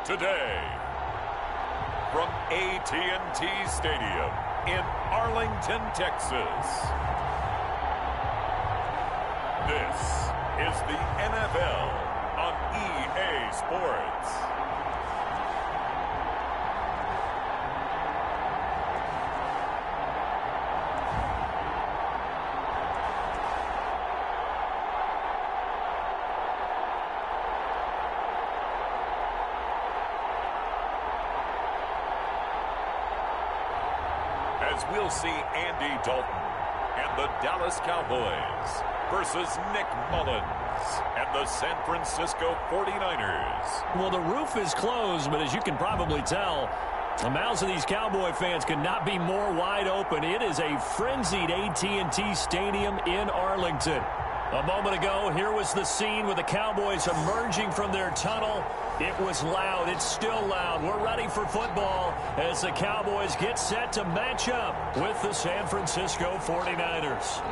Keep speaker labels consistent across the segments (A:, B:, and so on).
A: Today, from AT&T Stadium in Arlington, Texas, this is the NFL on EA Sports. As we'll see Andy Dalton and the Dallas Cowboys versus Nick Mullins and the San Francisco 49ers.
B: Well, the roof is closed, but as you can probably tell, the mouths of these Cowboy fans could not be more wide open. It is a frenzied AT&T Stadium in Arlington. A moment ago, here was the scene with the Cowboys emerging from their tunnel. It was loud. It's still loud. We're ready for football as the Cowboys get set to match up with the San Francisco 49ers.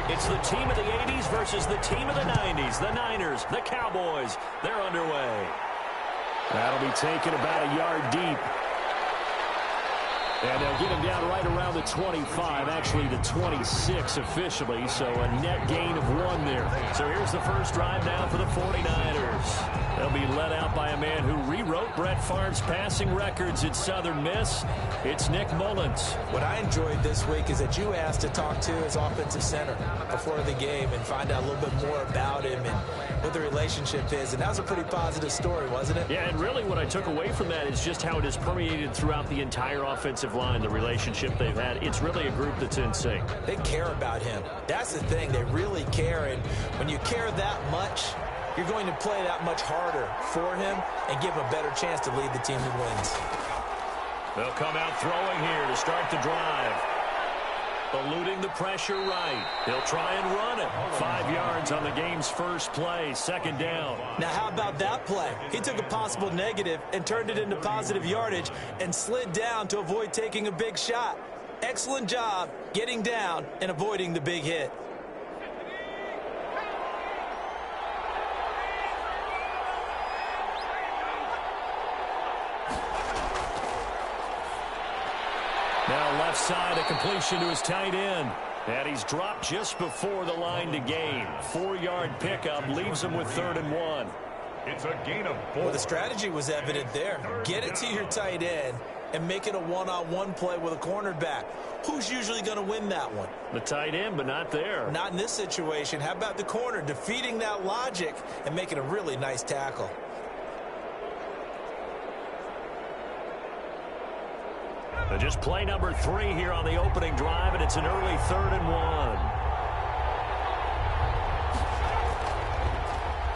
B: It's the team of the 80s versus the team of the 90s. The Niners, the Cowboys, they're underway. That'll be taken about a yard deep. And they'll get him down right around the 25, actually the 26 officially, so a net gain of 1 there. So here's the first drive now for the 49ers. They'll be led out by a man who rewrote Brett Favre's passing records at Southern Miss. It's Nick Mullins.
C: What I enjoyed this week is that you asked to talk to his offensive center before the game and find out a little bit more about him and what the relationship is. And that was a pretty positive story, wasn't it?
B: Yeah, and really what I took away from that is just how it has permeated throughout the entire offensive line, the relationship they've had. It's really a group that's in sync.
C: They care about him. That's the thing. They really care. And when you care that much, you're going to play that much harder for him and give him a better chance to lead the team that wins.
B: They'll come out throwing here to start the drive. Eluding the pressure right. He'll try and run it. 5 yards on the game's first play. Second down.
C: Now, how about that play? He took a possible negative and turned it into positive yardage and slid down to avoid taking a big shot. Excellent job getting down and avoiding the big hit.
B: Now left side, a completion to his tight end. And he's dropped just before the line to gain. 4-yard pickup leaves him with 3rd and 1.
A: It's a gain of 4.
C: Well, the strategy was evident there. Get it to your tight end and make it a one-on-one play with a cornerback. Who's usually going to win that one?
B: The tight end, but not there.
C: Not in this situation. How about the corner defeating that logic and making a really nice tackle?
B: Just play number 3 here on the opening drive, and it's an early 3rd and 1.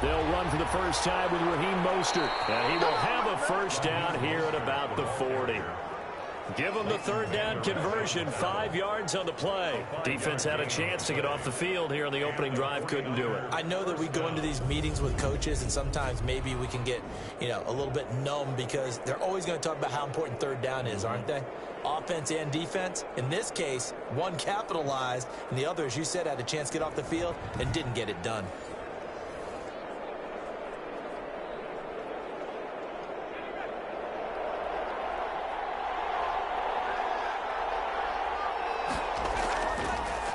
B: They'll run for the first time with Raheem Mostert, and he will have a first down here at about the 40. Give him the 3rd down conversion, 5 yards on the play. Defense had a chance to get off the field here on the opening drive, couldn't do it.
C: I know that we go into these meetings with coaches, and sometimes maybe we can get, a little bit numb because they're always going to talk about how important 3rd down is, aren't they? Offense and defense. In this case, one capitalized, and the other, as you said, had a chance to get off the field and didn't get it done.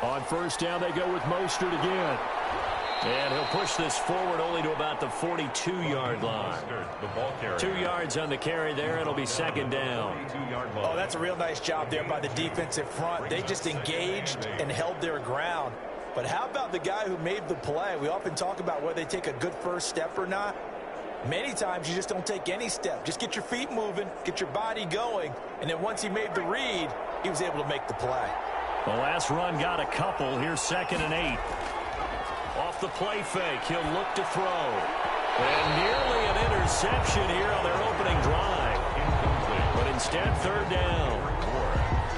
B: On first down, they go with Mostert again. And he'll push this forward only to about the 42-yard line. 2 yards on the carry there. It'll be 2nd down.
C: Oh, that's a real nice job there by the defensive front. They just engaged and held their ground. But how about the guy who made the play? We often talk about whether they take a good first step or not. Many times you just don't take any step. Just get your feet moving, get your body going, and then once he made the read, he was able to make the play.
B: The last run got a couple. Here's 2nd and 8. Off the play fake, he'll look to throw. And nearly an interception here on their opening drive. but instead third down.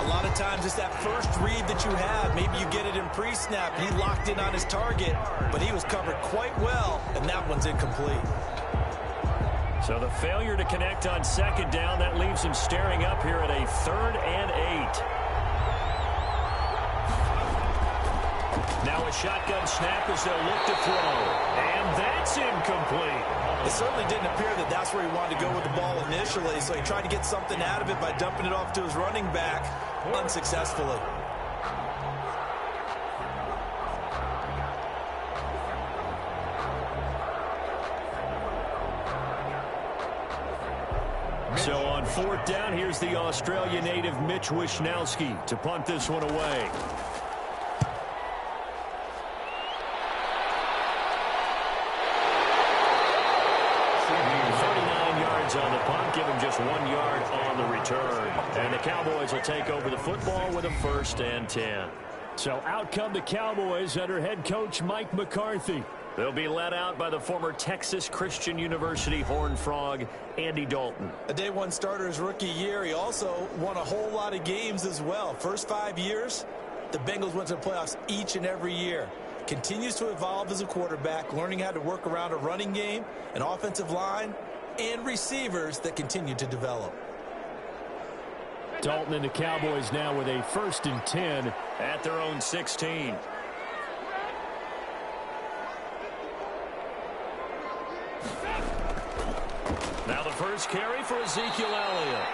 C: A lot of times it's that first read that you have. Maybe you get it in pre-snap. He locked in on his target, but he was covered quite well, and that one's incomplete.
B: So the failure to connect on second down, that leaves him staring up here at a 3rd and 8. Now a shotgun snap as they'll look to throw. And that's incomplete.
C: It certainly didn't appear that that's where he wanted to go with the ball initially, so he tried to get something out of it by dumping it off to his running back unsuccessfully.
B: So on 4th down, here's the Australia native Mitch Wishnowsky to punt this one away. On the punt, give him just 1 yard on the return. And the Cowboys will take over the football with a 1st and 10. So out come the Cowboys under head coach Mike McCarthy. They'll be led out by the former Texas Christian University Horned Frog, Andy Dalton.
C: A day one starter his rookie year. He also won a whole lot of games as well. First 5 years, the Bengals went to the playoffs each and every year. Continues to evolve as a quarterback, learning how to work around a running game, an offensive line, and receivers that continue to develop.
B: Dalton and the Cowboys now with a 1st and 10 at their own 16. Now the first carry for Ezekiel Elliott.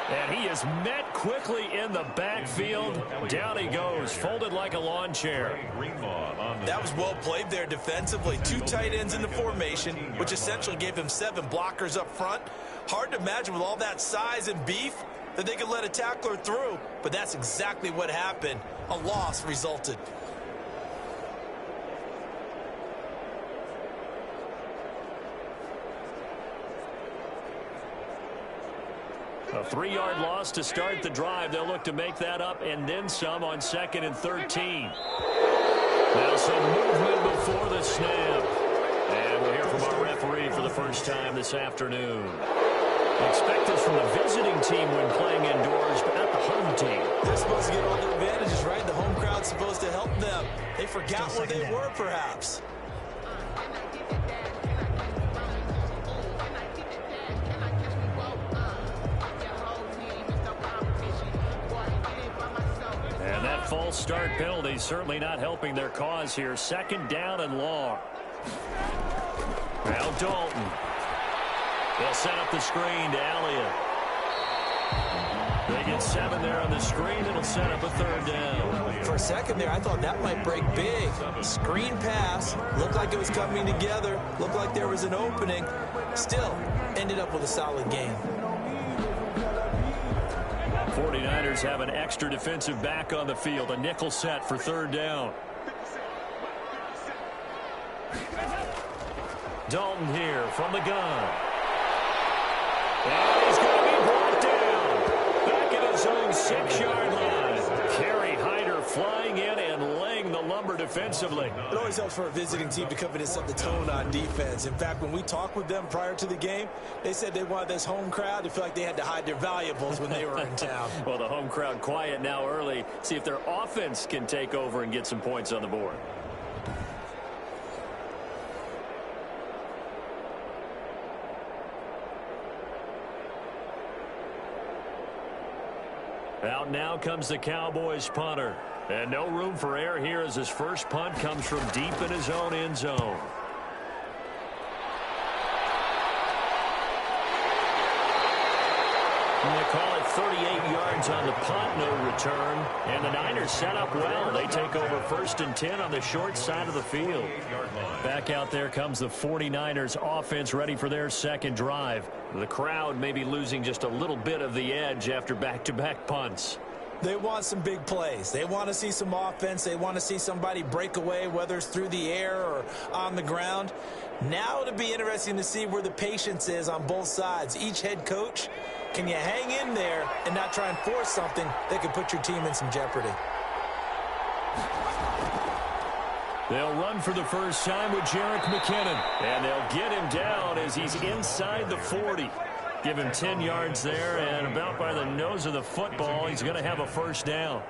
B: And he is met quickly in the backfield. Down he goes, folded like a lawn chair.
C: That was well played there defensively. 2 tight ends in the formation, which essentially gave him 7 blockers up front. Hard to imagine with all that size and beef that they could let a tackler through, but that's exactly what happened. A loss resulted.
B: A 3-yard loss to start the drive. They'll look to make that up and then some on 2nd and 13. Now some movement before the snap. And we'll hear from our referee for the first time this afternoon. Expect this from the visiting team when playing indoors, but not the home team.
C: They're supposed to get all their advantages, right? The home crowd's supposed to help them. They forgot where they were, perhaps.
B: And that false start penalty certainly not helping their cause here. 2nd down and long. Now Dalton. They'll set up the screen to Elliott. They get 7 there on the screen. It'll set up a 3rd down.
C: For a second there, I thought that might break big. Screen pass. Looked like it was coming together. Looked like there was an opening. Still, ended up with a solid game.
B: 49ers have an extra defensive back on the field. A nickel set for 3rd down. Dalton here from the gun. And he's going to be brought down. Back at his own 6-yard line. Kerry Hyder flying in and laying the lumber defensively.
C: It always helps for a visiting team to come in and set the tone on defense. In fact, when we talked with them prior to the game, they said they wanted this home crowd to feel like they had to hide their valuables when they were in town.
B: Well, the home crowd quiet now early. See if their offense can take over and get some points on the board. Out now comes the Cowboys punter. And no room for error here as his first punt comes from deep in his own end zone. And they call it 38 yards on the punt, no return. And the Niners set up well. They take over 1st and 10 on the short side of the field. Back out there comes the 49ers offense ready for their 2nd drive. The crowd may be losing just a little bit of the edge after back-to-back punts.
C: They want some big plays. They want to see some offense. They want to see somebody break away, whether it's through the air or on the ground. Now it'll be interesting to see where the patience is on both sides. Each head coach, can you hang in there and not try and force something that could put your team in some jeopardy?
B: They'll run for the first time with Jerick McKinnon. And they'll get him down as he's inside the 40. Give him 10 yards there, and about by the nose of the football, he's going to have a first down.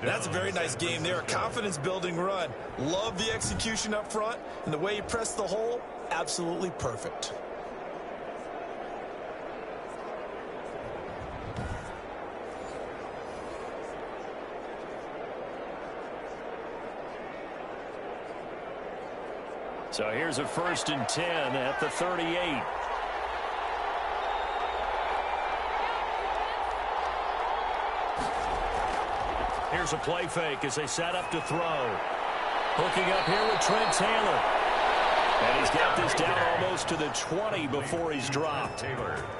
C: That's a very nice game there. A confidence-building run. Love the execution up front, and the way he pressed the hole, absolutely perfect.
B: So here's a 1st and 10 at the 38. Here's a play fake as they set up to throw. Hooking up here with Trent Taylor. And he's got this down almost to the 20 before he's dropped.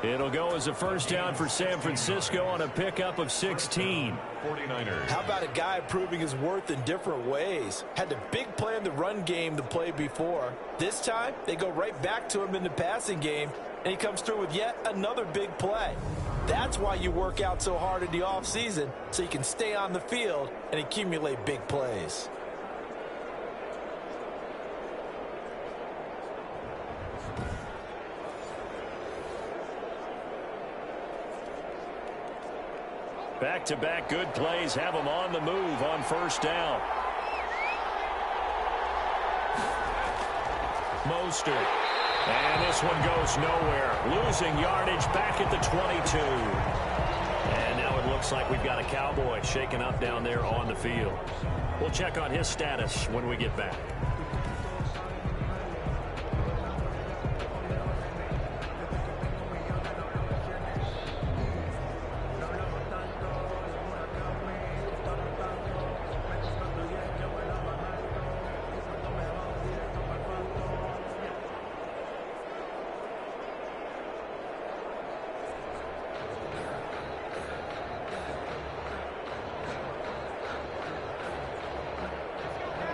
B: It'll go as a first down for San Francisco on a pickup of 16.
A: 49ers.
C: How about a guy proving his worth in different ways? Had the big play in the run game the play before. This time, they go right back to him in the passing game, and he comes through with yet another big play. That's why you work out so hard in the offseason, so you can stay on the field and accumulate big plays.
B: Back-to-back good plays have him on the move on first down. Mostert. And this one goes nowhere. Losing yardage back at the 22. And now it looks like we've got a Cowboy shaken up down there on the field. We'll check on his status when we get back.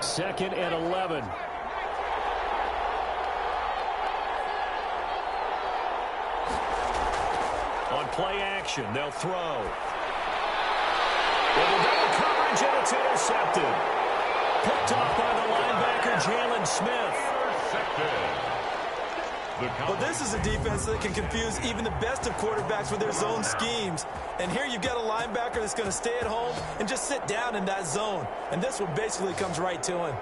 B: Second and 11. On play action, they'll throw. With a double coverage, and it's intercepted. Picked off by the linebacker, Jalen Smith.
C: But this is a defense that can confuse even the best of quarterbacks with their zone schemes. And here you've got a linebacker that's going to stay at home and just sit down in that zone. And this one basically comes right to him.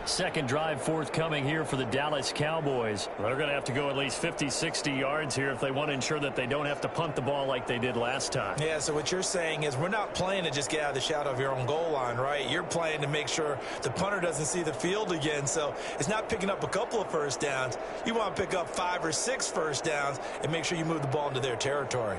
B: Second drive forthcoming here for the Dallas Cowboys. They're going to have to go at least 50, 60 yards here if they want to ensure that they don't have to punt the ball like they did last time.
C: Yeah, so what you're saying is we're not playing to just get out of the shadow of your own goal line, right? You're playing to make sure the punter doesn't see the field again. So it's not picking up a couple of first downs. You want to pick up 5 or 6 first downs and make sure you move the ball into their territory.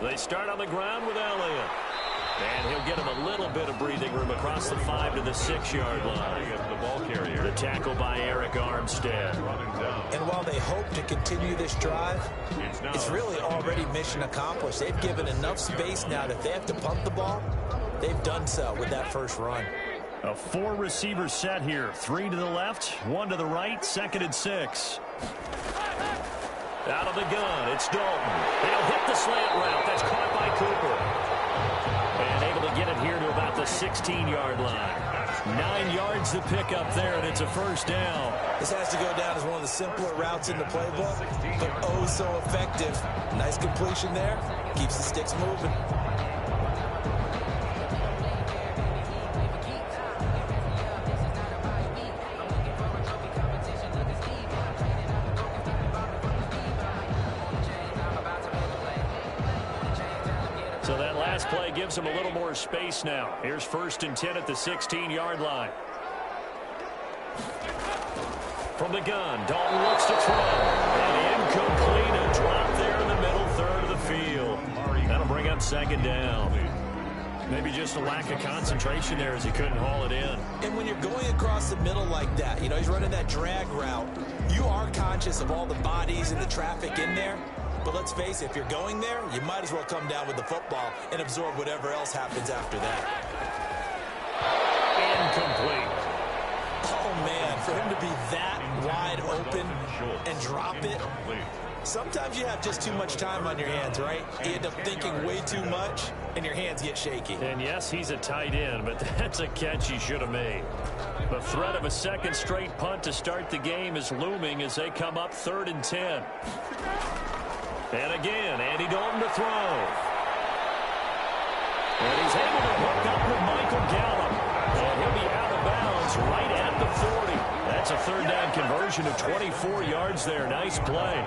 B: They start on the ground with Elliott. And he'll get him a little bit of breathing room across the 5 to the 6-yard line.
A: The ball carrier.
B: The tackle by Eric Armstead.
C: And while they hope to continue this drive, it's really already mission accomplished. They've given enough space now that if they have to punt the ball, they've done so with that first run.
B: A 4-receiver set here. 3 to the left, 1 to the right, 2nd and 6. Out of the gun, it's Dalton. They'll hit the slant route. That's caught by Cooper. And able to get it here to about the 16-yard line. 9 yards to pick up there, and it's a first down.
C: This has to go down as one of the simpler routes in the playbook, but oh so effective. Nice completion there. Keeps the sticks moving.
B: So that last play gives them a little more space now. Here's 1st and 10 at the 16-yard line. From the gun, Dalton looks to throw. And incomplete, a drop there in the middle third of the field. That'll bring up 2nd down. Maybe just a lack of concentration there as he couldn't haul it in.
C: And when you're going across the middle like that, you know, he's running that drag route, you are conscious of all the bodies and the traffic in there. But let's face it, if you're going there, you might as well come down with the football and absorb whatever else happens after that.
B: Incomplete.
C: Oh, man, for him to be that wide open and drop it, Sometimes you have just too much time on your hands, right? You end up thinking way too much, and your hands get shaky.
B: And yes, he's a tight end, but that's a catch he should have made. The threat of a second straight punt to start the game is looming as they come up 3rd and 10. And again, Andy Dalton to throw. And he's able to hook up with Michael Gallup. And he'll be out of bounds right at the 40. That's a 3rd down conversion of 24 yards there. Nice play.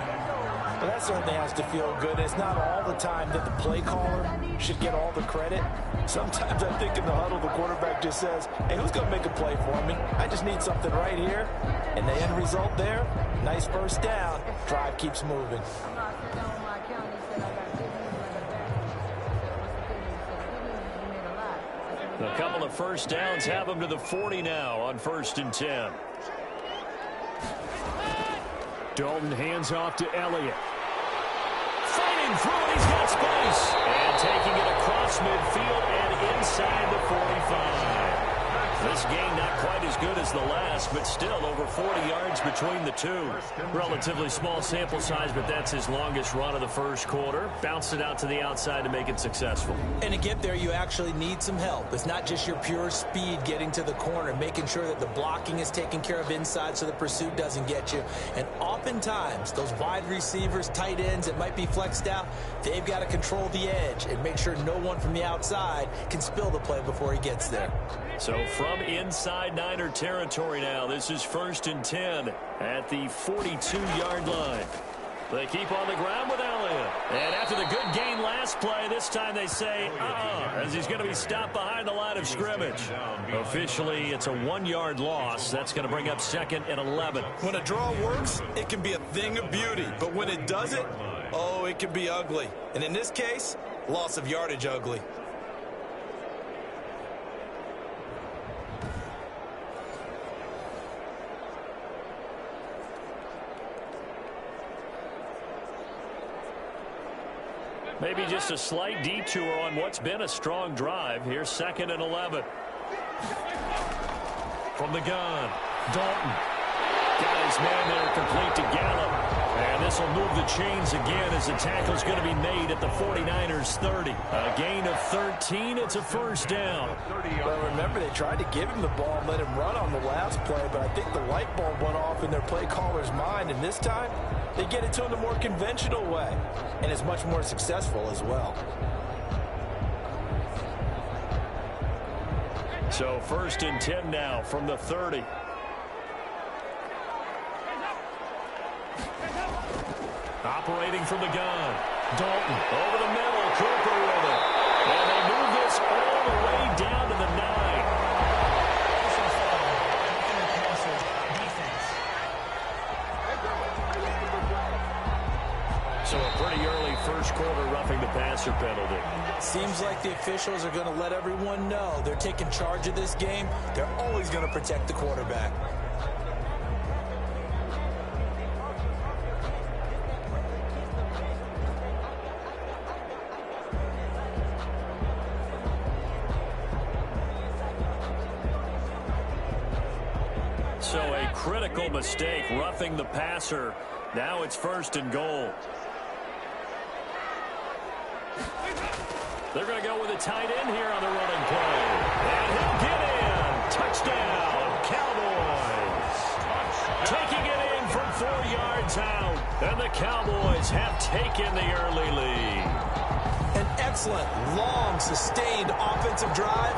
C: Well, that certainly has to feel good. It's not all the time that the play caller should get all the credit. Sometimes I think in the huddle, the quarterback just says, hey, who's going to make a play for me? I just need something right here. And the end result there, nice first down. Drive keeps moving.
B: A couple of first downs have them to the 40 now on 1st and 10. Dalton hands off to Elliott. Fighting through it, he's got space. And taking it across midfield and inside the 45. This game not quite as good as the last, but still over 40 yards between the two. Relatively small sample size, but that's his longest run of the first quarter. Bounced it out to the outside to make it successful.
C: And to get there, you actually need some help. It's not just your pure speed getting to the corner, making sure that the blocking is taken care of inside so the pursuit doesn't get you. And oftentimes, those wide receivers, tight ends that might be flexed out, they've got to control the edge and make sure no one from the outside can spill the play before he gets there.
B: So from inside Niner territory now, this is 1st and 10 at the 42-yard line. They keep on the ground with Elliott. And after the good gain last play, this time they say, as he's going to be stopped behind the line of scrimmage. Officially, it's a 1-yard loss. That's going to bring up 2nd and 11.
C: When a draw works, it can be a thing of beauty. But when it doesn't, oh, it can be ugly. And in this case, loss of yardage ugly.
B: Maybe just a slight detour on what's been a strong drive. Here's 2nd and 11. From the gun, Dalton. Got his man there complete to Gallup. And this will move the chains again as the tackle's going to be made at the 49ers 30. A gain of 13. It's a first down.
C: Well, remember, they tried to give him the ball and let him run on the last play, but I think the light bulb went off in their play caller's mind, and this time they get it to him the more conventional way, and it's much more successful as well.
B: So 1st and 10 now from the 30. Operating from the gun. Dalton over the middle. Cooper with it. And they move this all the way down to the 9. So a pretty early first quarter roughing the passer penalty.
C: Seems like the officials are going to let everyone know they're taking charge of this game. They're always going to protect the quarterback.
B: So a critical mistake, roughing the passer. Now it's 1st and goal. They're going to go with a tight end here on the running play. And he'll get in. Touchdown, Cowboys. Taking it in from 4 yards out. And the Cowboys have taken the early lead.
C: An excellent, long, sustained offensive drive.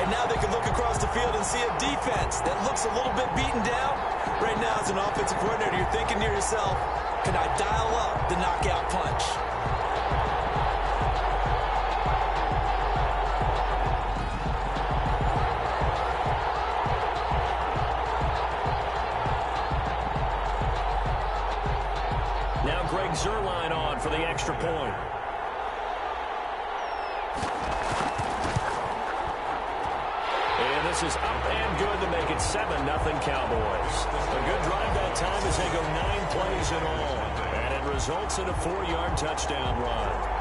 C: And now they can look across the field and see a defense that looks a little bit beaten down. Right now, as an offensive coordinator, you're thinking to yourself, can I dial up the knockout punch?
B: Now Greg Zuerlein on for the extra point. And this is up and good to make it 7-0 Cowboys. A good drive that time as they go 9 plays in all. And it results in a 4-yard touchdown run.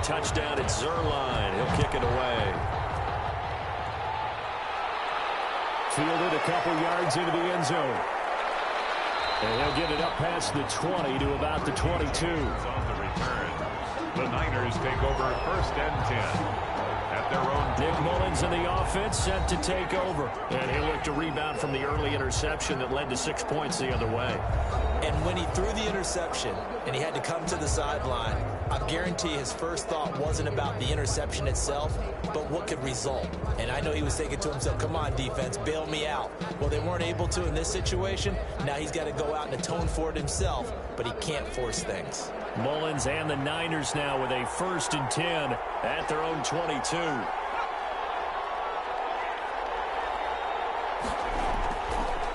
B: touchdown at Zerline. He'll kick it away.
D: Fielded a couple yards into the end zone. And he'll get it up past the 20 to about the 22.
A: On the return, the Niners take over 1st and 10. At their own.
B: Nick Mullins in the offense set to take over. And he'll look to rebound from the early interception that led to 6 points the other way.
C: And when he threw the interception and he had to come to the sideline, I guarantee his first thought wasn't about the interception itself, but what could result. And I know he was thinking to himself, come on, defense, bail me out. Well, they weren't able to in this situation. Now he's got to go out and atone for it himself, but he can't force things.
B: Mullins and the Niners now with a 1st and 10 at their own 22.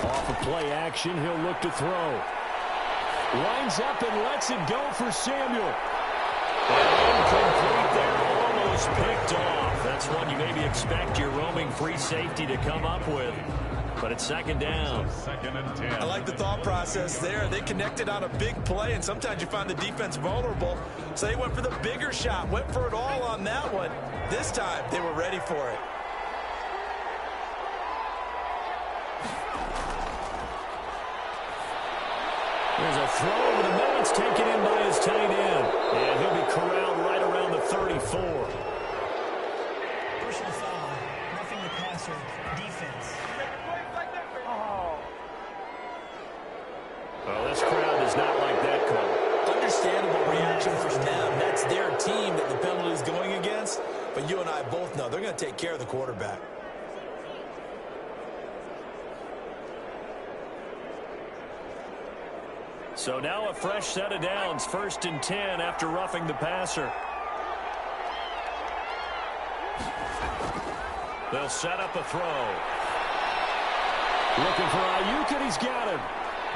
D: Off of play action, he'll look to throw. Winds up and lets it go for Samuel.
B: Incomplete there, almost picked off. That's one you maybe expect your roaming free safety to come up with. But it's 2nd down.
A: 2nd and 10.
C: I like the thought process there. They connected on a big play, and sometimes you find the defense vulnerable. So they went for the bigger shot, went for it all on that one. This time, they were ready for it.
B: There's a throw over the middle. It's taken in by his tight end. And he'll be corralled right around the 34.
E: Personal foul, roughing the passer, defense.
B: Well, this crowd does not like that call.
C: Understandable reaction from them. That's their team that the penalty is going against. But you and I both know they're going to take care of the quarterback.
B: So now a fresh set of downs. 1st and 10 after roughing the passer. They'll set up a throw.
D: Looking for Ayuk, and he's got him.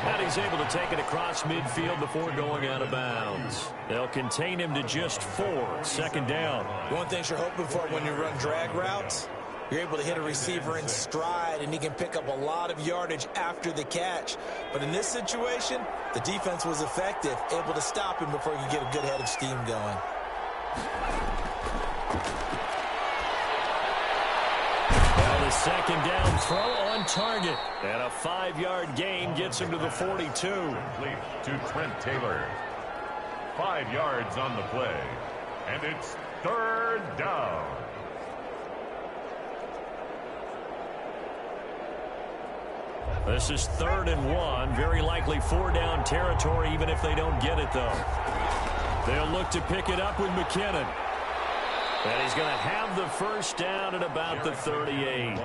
B: And he's able to take it across midfield before going out of bounds. They'll contain him to just 4. 2nd down.
C: One thing you're hoping for when you run drag routes, you're able to hit a receiver in stride, and he can pick up a lot of yardage after the catch. But in this situation, the defense was effective, able to stop him before he could get a good head of steam going.
B: Well, the 2nd down throw on target. And a 5-yard gain gets him to the 42.
A: Complete to Trent Taylor. 5 yards on the play. And it's 3rd down.
B: This is 3rd and 1. Very likely 4-down territory, even if they don't get it, though. They'll look to pick it up with McKinnon. And he's going to have the 1st down at about the 38.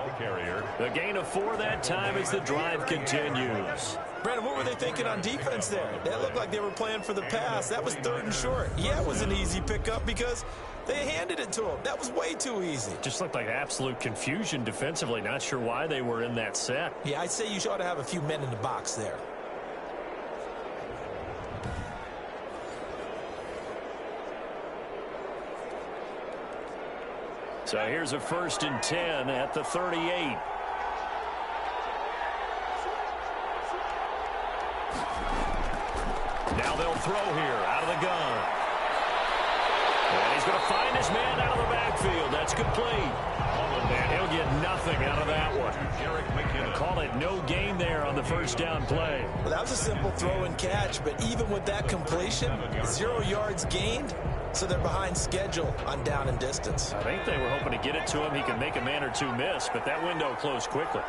B: The gain of 4 that time as the drive continues.
C: Brandon, what were they thinking on defense there? They looked like they were playing for the pass. That was 3rd and short. Yeah, it was an easy pickup because they handed it to him. That was way too easy.
B: Just looked like absolute confusion defensively. Not sure why they were in that set.
C: Yeah, I'd say you ought to have a few men in the box there.
B: So here's a 1st and 10 at the 38. Now they'll throw here out of the gun. And he's going to find his man out of the backfield. That's complete. And he'll get nothing out of that one. Call it no gain there on the 1st down play.
C: Well, that was a simple throw and catch, but even with that completion, 0 yards gained, so they're behind schedule on down and distance.
B: I think they were hoping to get it to him. He can make a man or two miss, but that window closed quickly.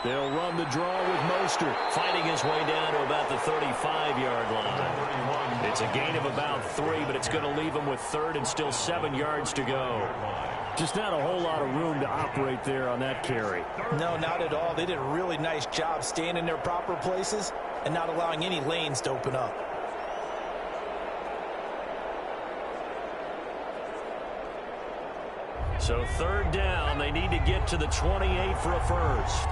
D: They'll run the draw with Mostert.
B: Fighting his way down to about the 35-yard line. It's a gain of about 3, but it's going to leave him with 3rd and still 7 yards to go.
D: Just not a whole lot of room to operate there on that carry.
C: No, not at all. They did a really nice job staying in their proper places and not allowing any lanes to open up.
B: So 3rd down, they need to get to the 28 for a first.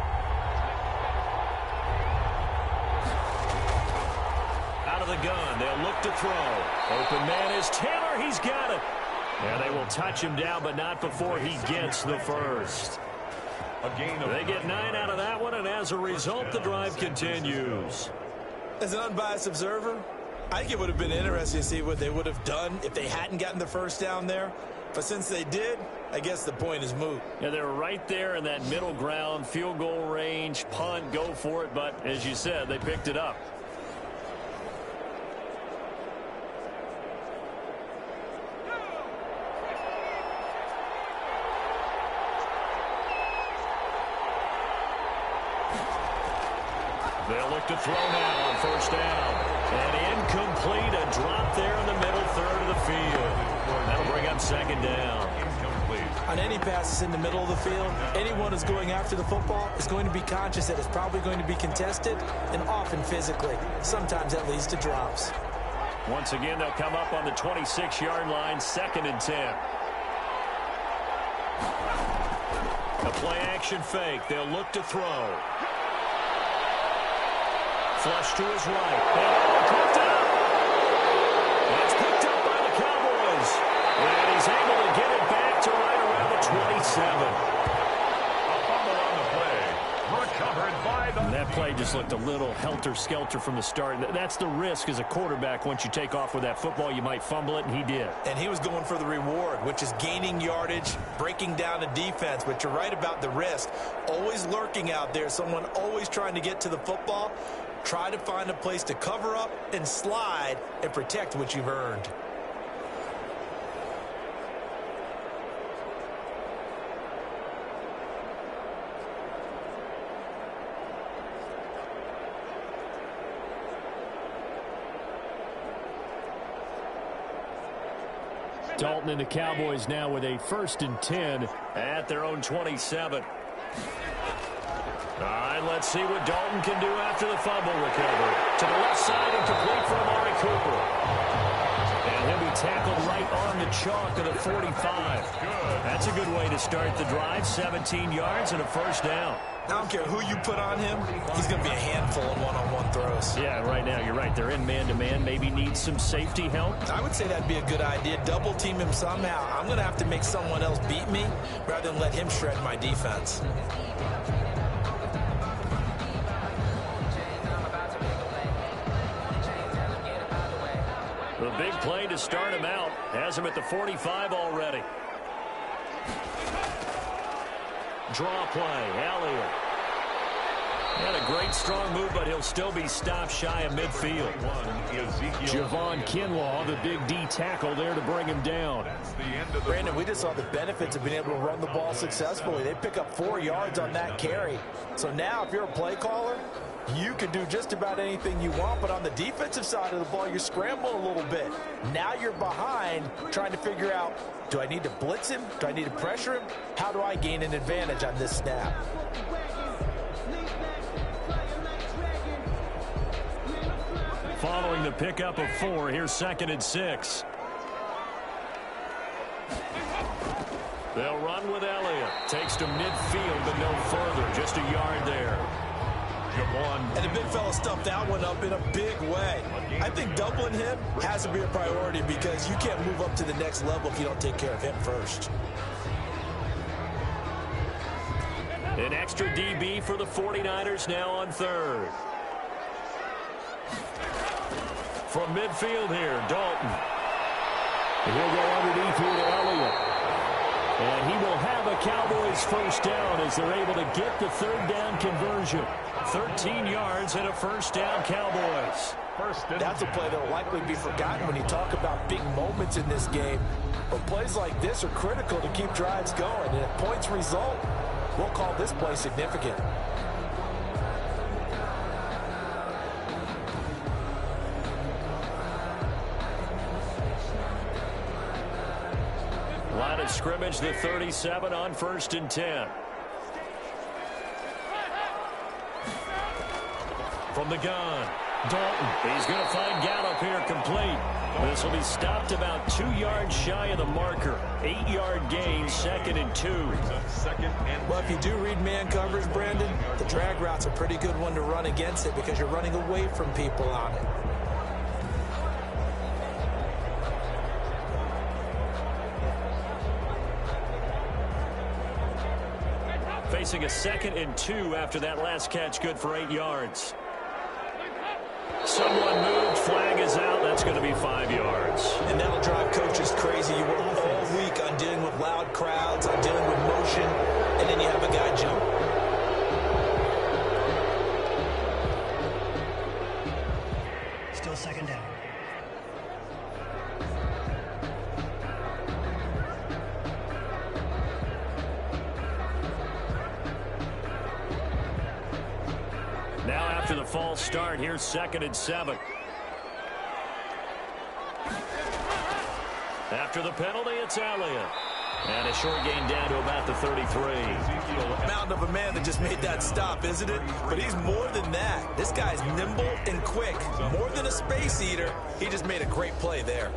B: Out of the gun, they'll look to throw. Open man is Taylor, he's got it. And they will touch him down, but not before he gets the first. They get 9 out of that one, and as a result, the drive continues.
C: As an unbiased observer, I think it would have been interesting to see what they would have done if they hadn't gotten the first down there. But since they did, I guess the point is moot.
B: Yeah, they're right there in that middle ground, field goal range, punt, go for it. But as you said, they picked it up. They'll look to throw now on first down. And incomplete, a drop there in the middle third of the field. That'll bring up second down.
C: On any passes in the middle of the field, anyone who's going after the football is going to be conscious that it's probably going to be contested, and often physically. Sometimes that leads to drops.
B: Once again, they'll come up on the 26-yard line, 2nd and 10. A play-action fake. They'll look to throw. Flush to his right. And picked up. It's picked up by the Cowboys. And he's able to get it back to right around the 27.
A: A fumble on the play. Recovered by the...
B: And that play just looked a little helter-skelter from the start. That's the risk as a quarterback. Once you take off with that football, you might fumble it, and he did.
C: And he was going for the reward, which is gaining yardage, breaking down a defense. But you're right about the risk. Always lurking out there, someone always trying to get to the football. Try to find a place to cover up and slide and protect what you've earned.
B: Dalton and the Cowboys now with a 1st and 10 at their own 27. All right, let's see what Dalton can do after the fumble recovery. To the left side and complete for Amari Cooper. And he'll be tackled right on the chalk of the 45. That's a good way to start the drive. 17 yards and a first down.
C: I don't care who you put on him, he's going to be a handful in one-on-one throws.
B: Yeah, right now you're right. They're in man-to-man. Maybe needs some safety help.
C: I would say that'd be a good idea. Double team him somehow. I'm going to have to make someone else beat me rather than let him shred my defense.
B: The big play to start him out. Has him at the 45 already. Draw play. Elliott. Had a great strong move, but he'll still be stopped shy of midfield. Javon Kinlaw, the big D tackle there to bring him down.
C: Brandon, we just saw the benefits of being able to run the ball successfully. They pick up 4 yards on that carry. So now if you're a play caller, you can do just about anything you want, but on the defensive side of the ball, you're scrambling a little bit. Now you're behind trying to figure out, do I need to blitz him? Do I need to pressure him? How do I gain an advantage on this snap?
B: Following the pickup of 4, here's 2nd and 6. They'll run with Elliott. Takes to midfield, but no further. Just a yard there.
C: And the big fella stuffed that one up in a big way. I think doubling him has to be a priority because you can't move up to the next level if you don't take care of him first.
B: An extra DB for the 49ers now on 3rd. From midfield here, Dalton.
D: He'll go underneath here to Elliott.
B: And he will have a Cowboys first down as they're able to get the 3rd down conversion. 13 yards and a first down, Cowboys.
C: That's a play that will likely be forgotten when you talk about big moments in this game. But plays like this are critical to keep drives going. And if points result, we'll call this play significant.
B: Line of scrimmage, the 37 on 1st and 10. From the gun, Dalton. He's going to find Gallup here complete. This will be stopped about 2 yards shy of the marker. 8-yard gain, 2nd and 2.
C: Well, if you do read man coverage, Brandon, the drag route's a pretty good one to run against it because you're running away from people on it. Facing a 2nd and 2 after that last catch, good for 8 yards.
B: Someone moved. Flag is out. That's going to be 5 yards.
C: And that'll drive coaches crazy. You work all week on dealing with loud crowds, on dealing with motion, and then you have a guy jump.
E: Still second down.
B: Now after the false start, here's 2nd and 7. After the penalty, it's Elliott. And a short gain down to about the 33.
C: Mountain of a man that just made that stop, isn't it? But he's more than that. This guy's nimble and quick. More than a space eater. He just made a great play there.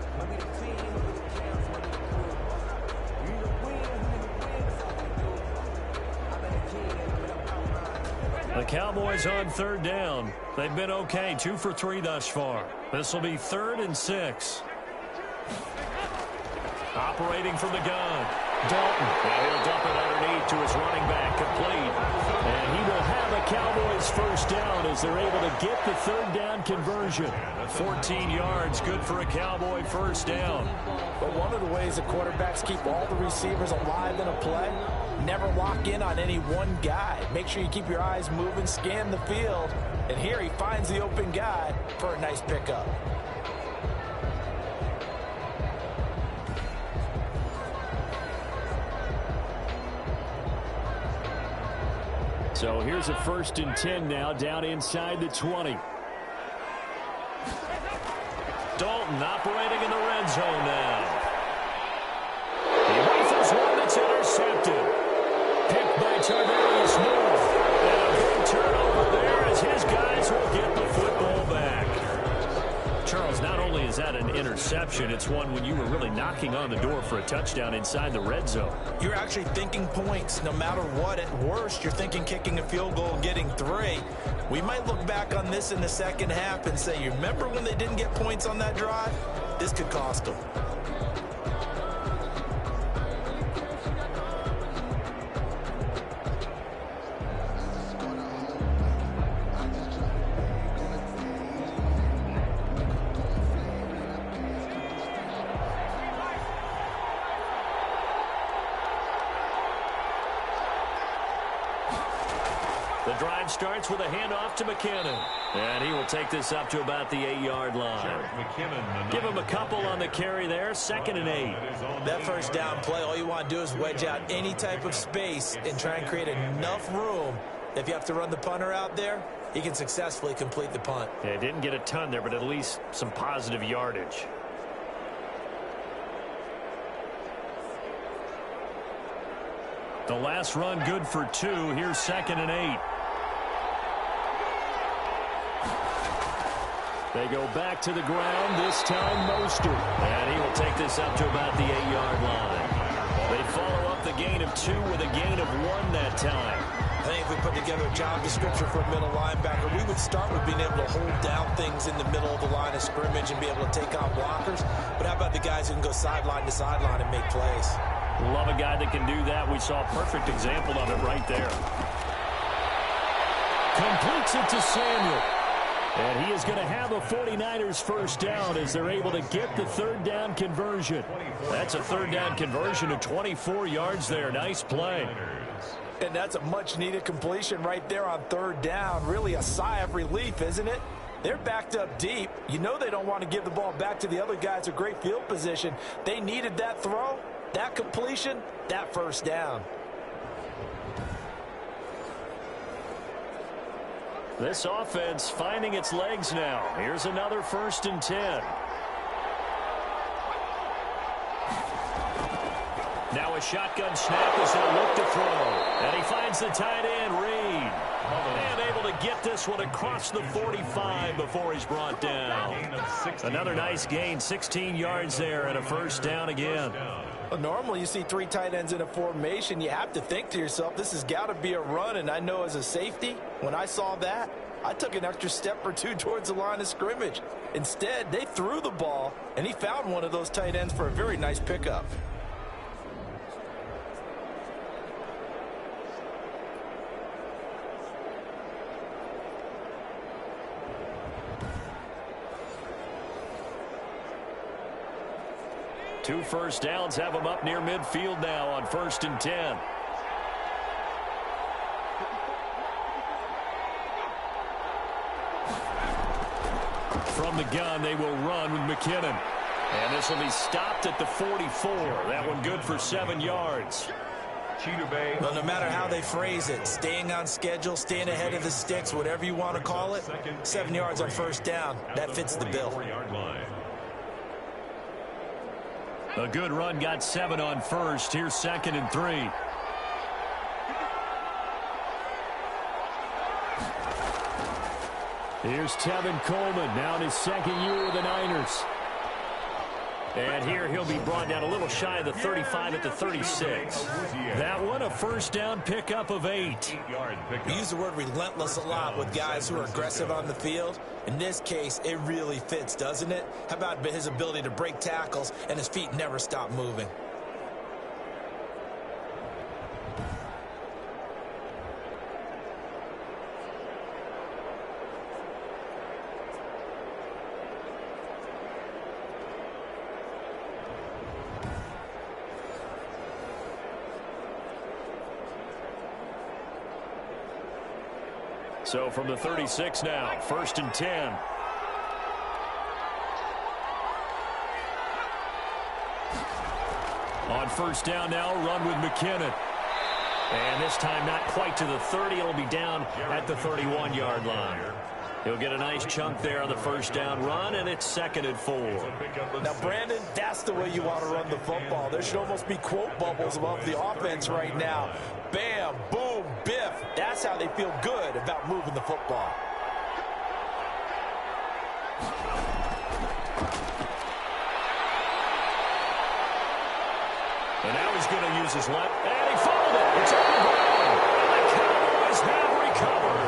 B: The Cowboys on 3rd down. They've been okay, 2 for 3 thus far. This will be 3rd and 6. Operating from the gun. Dalton. And he'll dump it underneath to his running back, complete. And he will have a Cowboys first down as they're able to get the 3rd down conversion. 14 yards, good for a Cowboy first down.
C: But one of the ways the quarterbacks keep all the receivers alive in a play, never lock in on any one guy. Make sure you keep your eyes moving, scan the field. And here he finds the open guy for a nice pickup.
D: So here's a 1st and 10 now, down inside the 20.
B: Dalton operating in the red zone now. He rifles one that's intercepted. Picked by Tarvarius Moore. And a big turnover there as his guys will get the football back. Charles, not only is that an interception, it's one when you were really knocking on the door for a touchdown inside the red zone.
C: You're actually thinking points no matter what. At worst, you're thinking kicking a field goal and getting 3. We might look back on this in the second half and say, you remember when they didn't get points on that drive? This could cost them.
B: The drive starts with a handoff to McKinnon. And he will take this up to about the 8-yard line. Give him a couple on the carry there. 2nd and 8.
C: That first down play, all you want to do is wedge out any type of space and try and create enough room. If you have to run the punter out there, he can successfully complete the punt.
B: Yeah, didn't get a ton there, but at least some positive yardage. The last run good for 2. Here's 2nd and 8.
D: They go back to the ground, this time Mostert.
B: And he will take this up to about the 8-yard line. They follow up the gain of 2 with a gain of 1 that time.
C: I think if we put together a job description for a middle linebacker, we would start with being able to hold down things in the middle of the line of scrimmage and be able to take on blockers. But how about the guys who can go sideline to sideline and make plays?
B: Love a guy that can do that. We saw a perfect example of it right there.
D: Completes it to Samuel. And he is going to have a 49ers first down as they're able to get the 3rd down conversion.
B: That's a 3rd down conversion of 24 yards there. Nice play.
C: And that's a much-needed completion right there on 3rd down. Really a sigh of relief, isn't it? They're backed up deep. You know they don't want to give the ball back to the other guys a great field position. They needed that throw, that completion, that first down.
B: This offense finding its legs now. Here's another 1st and 10. Now a shotgun snap as they look to throw. And he finds the tight end, Reed. And able to get this one across the 45 before he's brought down. Another nice gain, 16 yards there and a first down again.
C: Normally you see 3 tight ends in a formation. You have to think to yourself, this has got to be a run. And I know as a safety, when I saw that, I took an extra step or 2 towards the line of scrimmage. Instead, they threw the ball, and he found one of those tight ends for a very nice pickup.
B: 2 first downs have them up near midfield now on 1st and 10. From the gun, they will run with McKinnon. And this will be stopped at the 44. That one good for 7 yards.
C: Well, no matter how they phrase it, staying on schedule, staying ahead of the sticks, whatever you want to call it, 7 yards on 1st down, that fits the bill.
B: A good run got 7 on 1st. Here's 2nd and 3. Here's Tevin Coleman, now in his 2nd year with the Niners. And here he'll be brought down a little shy of the 35 at the 36. That one, a 1st down pickup of 8.
C: We use the word relentless a lot with guys who are aggressive on the field. In this case, it really fits, doesn't it? How about his ability to break tackles and his feet never stop moving?
B: So from the 36 now, 1st and 10. On 1st down now, run with McKinnon. And this time not quite to the 30. It'll be down at the 31-yard line. He'll get a nice chunk there on the 1st down run, and it's 2nd and 4.
C: Now, Brandon, that's the way you want to run the football. There should almost be quote bubbles above the offense right now. Bam, boom, biff. That's how they feel good about moving the football.
B: And now he's going to use his left, and he fumbled it. It's on the ground, and the Cowboys have recovered.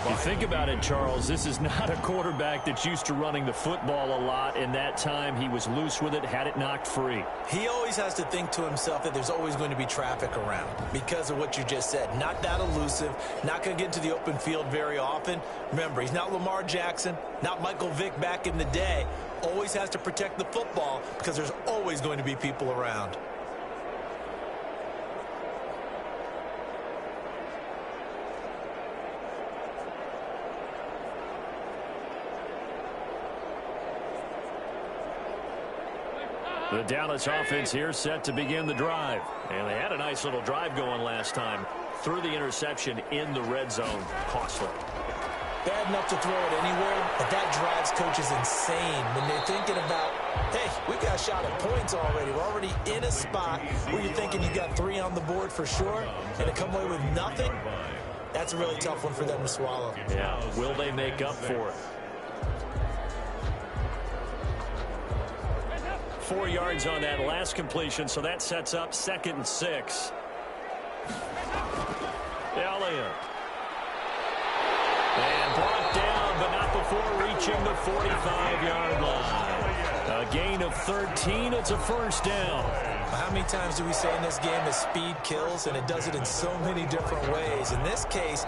B: You think about it, Charles, this is not a quarterback that's used to running the football a lot, and that time he was loose with it, had it knocked free.
C: He always has to think to himself that there's always going to be traffic around because of what you just said. Not that elusive, not going to get into the open field very often. Remember, he's not Lamar Jackson, not Michael Vick back in the day. Always has to protect the football because there's always going to be people around.
B: The Dallas offense here set to begin the drive. And they had a nice little drive going last time. Threw the interception in the red zone. Costly.
C: Bad enough to throw it anywhere, but that drives coaches insane when they're thinking about, hey, we've got a shot at points already. We're already in a spot where you're thinking you got 3 on the board for sure, and to come away with nothing, that's a really tough one for them to swallow.
B: Yeah, will they make up for it? 4 yards on that last completion, so that sets up 2nd and 6. Elliott. And brought down, but not before reaching the 45-yard line. A gain of 13. It's a 1st down.
C: How many times do we say in this game that speed kills, and it does it in so many different ways? In this case,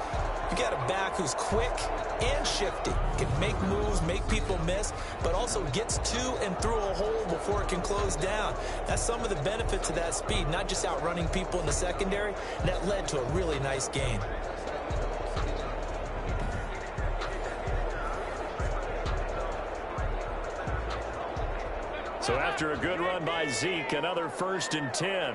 C: you got a back who's quick and shifty, can make moves, make people miss, but also gets to and through a hole before it can close down. That's some of the benefits of that speed, not just outrunning people in the secondary. And that led to a really nice gain.
B: So after a good run by Zeke, another 1st and 10.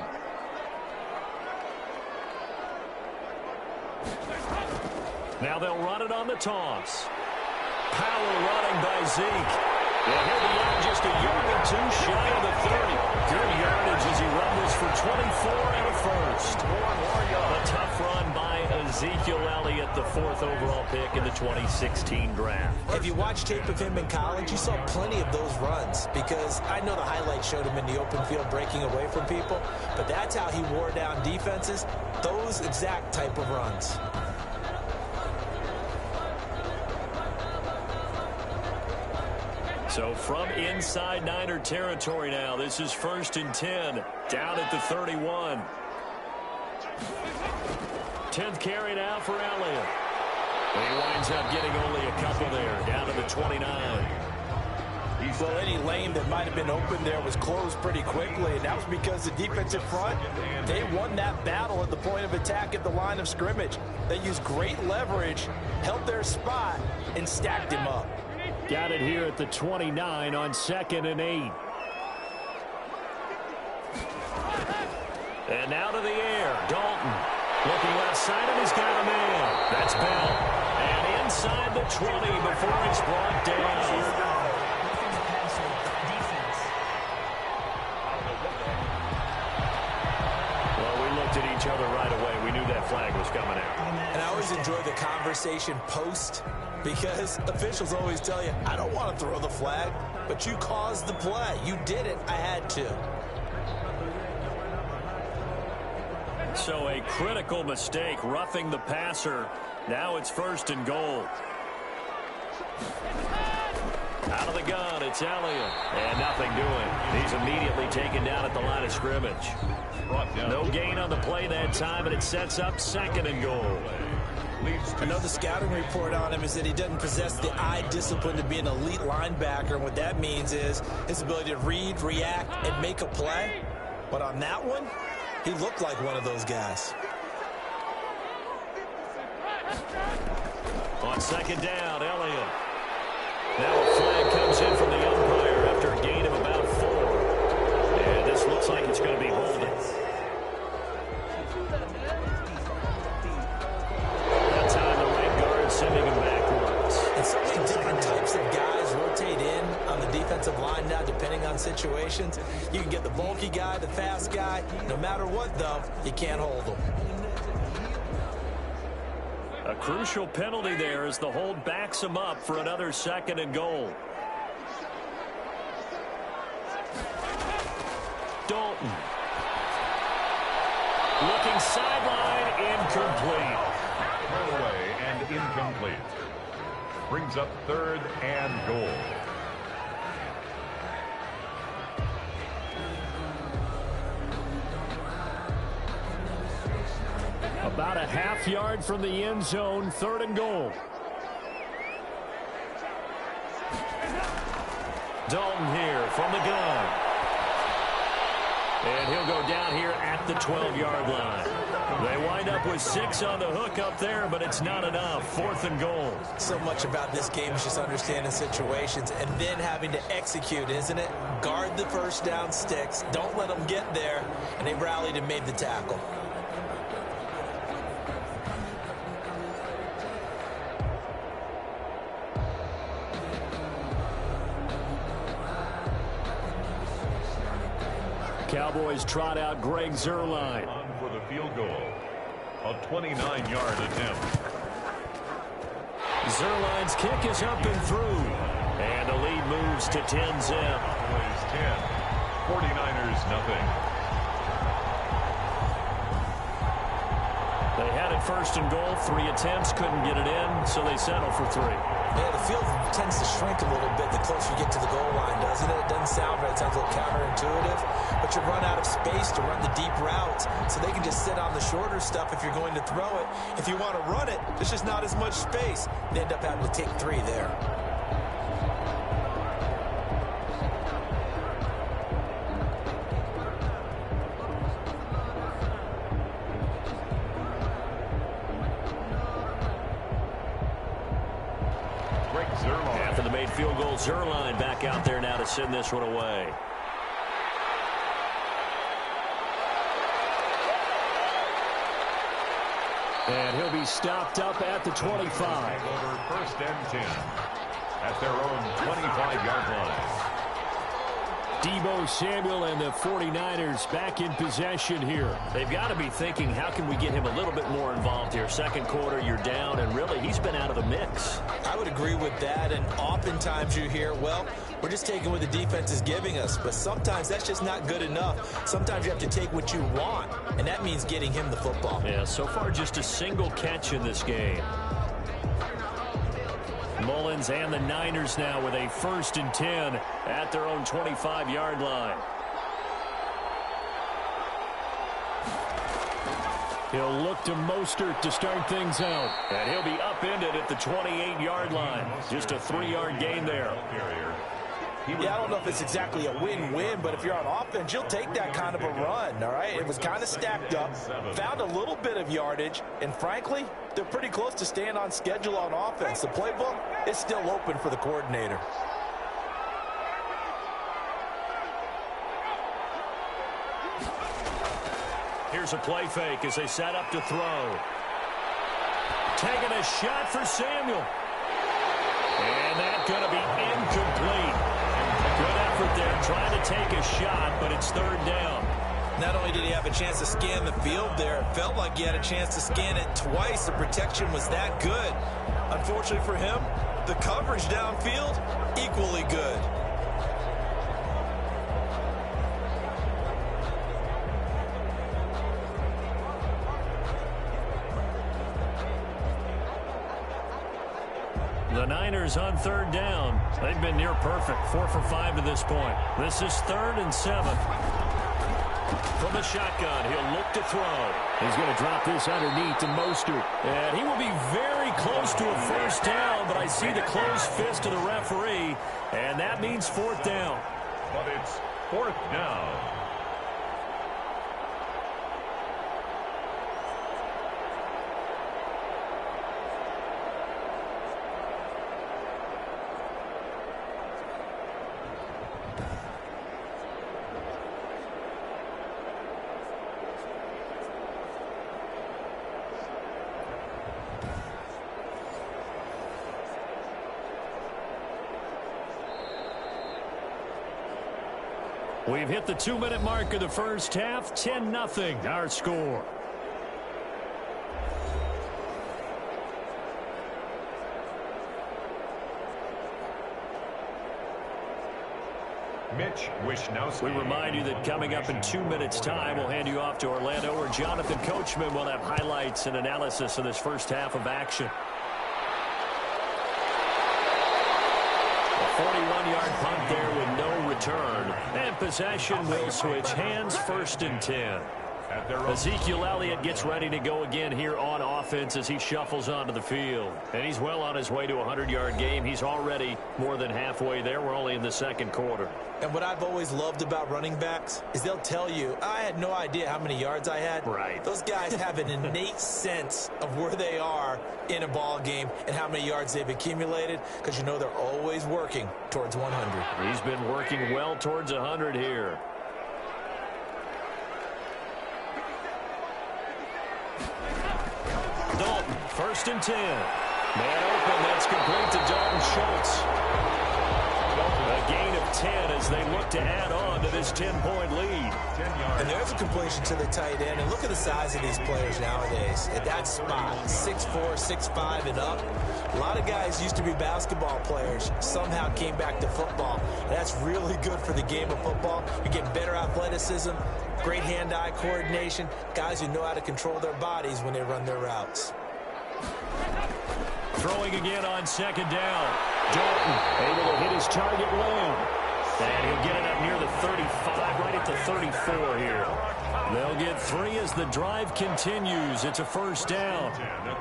B: Now they'll run it on the toss. Powell running by Zeke. And he'll be out just a yard or 2 shy of the 30. Good yardage as he rumbles for 24 and a 1st. A tough run by Ezekiel Elliott, the 4th overall pick in the 2016 draft.
C: If you watch tape of him in college, you saw plenty of those runs because I know the highlights showed him in the open field breaking away from people, but that's how he wore down defenses, those exact type of runs.
B: So from inside Niner territory now, this is 1st and 10, down at the 31. 10th carry now for Elliott. He winds up getting only a couple there, down to the 29.
C: Well, any lane that might have been open there was closed pretty quickly, and that was because the defensive front, they won that battle at the point of attack at the line of scrimmage. They used great leverage, held their spot, and stacked him up.
D: Got it here at the 29 on 2nd and 8.
B: And out of the air, Dalton. Looking left side, and he's got a man. That's Bell. And inside the 20 before it's brought down. At each other right away. We knew that flag was coming out.
C: And I always enjoy the conversation post, because officials always tell you, I don't want to throw the flag, but you caused the play. You did it. I had to.
B: So a critical mistake, roughing the passer. Now it's 1st and goal. Out of the gun, it's Elliott. And nothing doing. He's immediately taken down at the line of scrimmage. No gain on the play that time, and it sets up 2nd and goal.
C: I know the scouting report on him is that he doesn't possess the eye discipline to be an elite linebacker. And what that means is his ability to read, react, and make a play. But on that one, he looked like one of those guys.
B: On 2nd down, Elliott. Now a flag comes in from the umpire after a gain of about 4. And this looks like it's going to be holding. That time the right guard sending him backwards.
C: And so many different types of guys rotate in on the defensive line now, depending on situations. You can get the bulky guy, the fast guy. No matter what, though, you can't hold them.
B: A crucial penalty there as the hold backs him up for another 2nd and goal. Dalton. Looking sideline, incomplete.
A: Thrown away and incomplete. Brings up 3rd and goal.
D: About a half yard from the end zone, 3rd and goal.
B: Dalton here from the gun. And he'll go down here at the 12-yard line. They wind up with 6 on the hook up there, but it's not enough. 4th and goal.
C: So much about this game is just understanding situations and then having to execute, isn't it? Guard the first down sticks. Don't let them get there. And they rallied and made the tackle.
D: Cowboys trot out Greg Zuerlein.
A: On for the field goal. A 29-yard attempt.
B: Zuerlein's kick is up and through. And the lead moves to 10-zip.
A: Cowboys 10. 49ers nothing.
B: They had it 1st and goal. 3 attempts, couldn't get it in, so they settle for 3.
C: Yeah, the field tends to shrink a little bit the closer you get to the goal line, doesn't it? It doesn't sound right. It sounds a little counterintuitive. But you run out of space to run the deep routes, so they can just sit on the shorter stuff if you're going to throw it. If you want to run it, there's just not as much space. They end up having to take 3 there.
B: After the made field goal, Zuerlein back out there now to send this one away.
D: And he'll be stopped up at the 25.
A: Over 1st and 10 at their own 25-yard line.
D: Deebo Samuel and the 49ers back in possession here.
B: They've got to be thinking, how can we get him a little bit more involved here? 2nd quarter, you're down, and really, he's been out of the mix.
C: I would agree with that, and oftentimes you hear, well, we're just taking what the defense is giving us, but sometimes that's just not good enough. Sometimes you have to take what you want, and that means getting him the football.
B: Yeah, so far just a single catch in this game. Mullins and the Niners now with a 1st and 10 at their own 25-yard line.
D: He'll look to Mostert to start things out.
B: And he'll be upended at the 28-yard line. Just a 3-yard gain there.
C: Yeah, I don't know if it's exactly a win-win, but if you're on offense, you'll take that kind of a run, all right? It was kind of stacked up, found a little bit of yardage, and frankly, they're pretty close to staying on schedule on offense. The playbook is still open for the coordinator.
B: Here's a play fake as they set up to throw. Taking a shot for Samuel. And that's going to be incomplete. Good effort there trying to take a shot, but it's third down.
C: Not only did he have a chance to scan the field there, it felt like he had a chance to scan it twice. The protection was that good. Unfortunately for him, the coverage downfield, equally good.
B: The Niners on third down. They've been near perfect. 4 for 5 to this point. This is 3rd and 7. From the shotgun, he'll look to throw.
D: He's going to drop this underneath to Mostert.
B: And he will be very close to a first down, but I see the closed fist of the referee, and that means 4th down.
A: But it's 4th down.
B: We've hit the 2-minute mark of the first half. 10-0 our score.
A: Mitch Wishnowsky.
B: We remind you that coming up in 2 minutes' time, we'll hand you off to Orlando, where Jonathan Coachman will have highlights and analysis of this first half of action. 41-yard punt there with no return. And possession will switch hands, 1st and 10. Ezekiel Elliott gets ready to go again here on offense as he shuffles onto the field. And he's well on his way to a 100-yard game. He's already more than halfway there. We're only in the second quarter.
C: And what I've always loved about running backs is they'll tell you, I had no idea how many yards I had.
B: Right.
C: Those guys have an innate sense of where they are in a ball game and how many yards they've accumulated, because you know they're always working towards 100.
B: He's been working well towards 100 here. Dalton, 1st and 10. Man open, that's complete to Dalton Schultz. A gain of 10 as they look to add on to this 10-point lead.
C: And there's a completion to the tight end. And look at the size of these players nowadays. At that spot, 6'4", 6'5", and up. A lot of guys used to be basketball players, somehow came back to football. And that's really good for the game of football. You're getting better athleticism, great hand-eye coordination, guys who know how to control their bodies when they run their routes.
B: Throwing again on 2nd down.
D: Dalton able to hit his target Lamb.
B: And he'll get it up near the 35, right at the 34 here. They'll get 3 as the drive continues. It's a 1st down.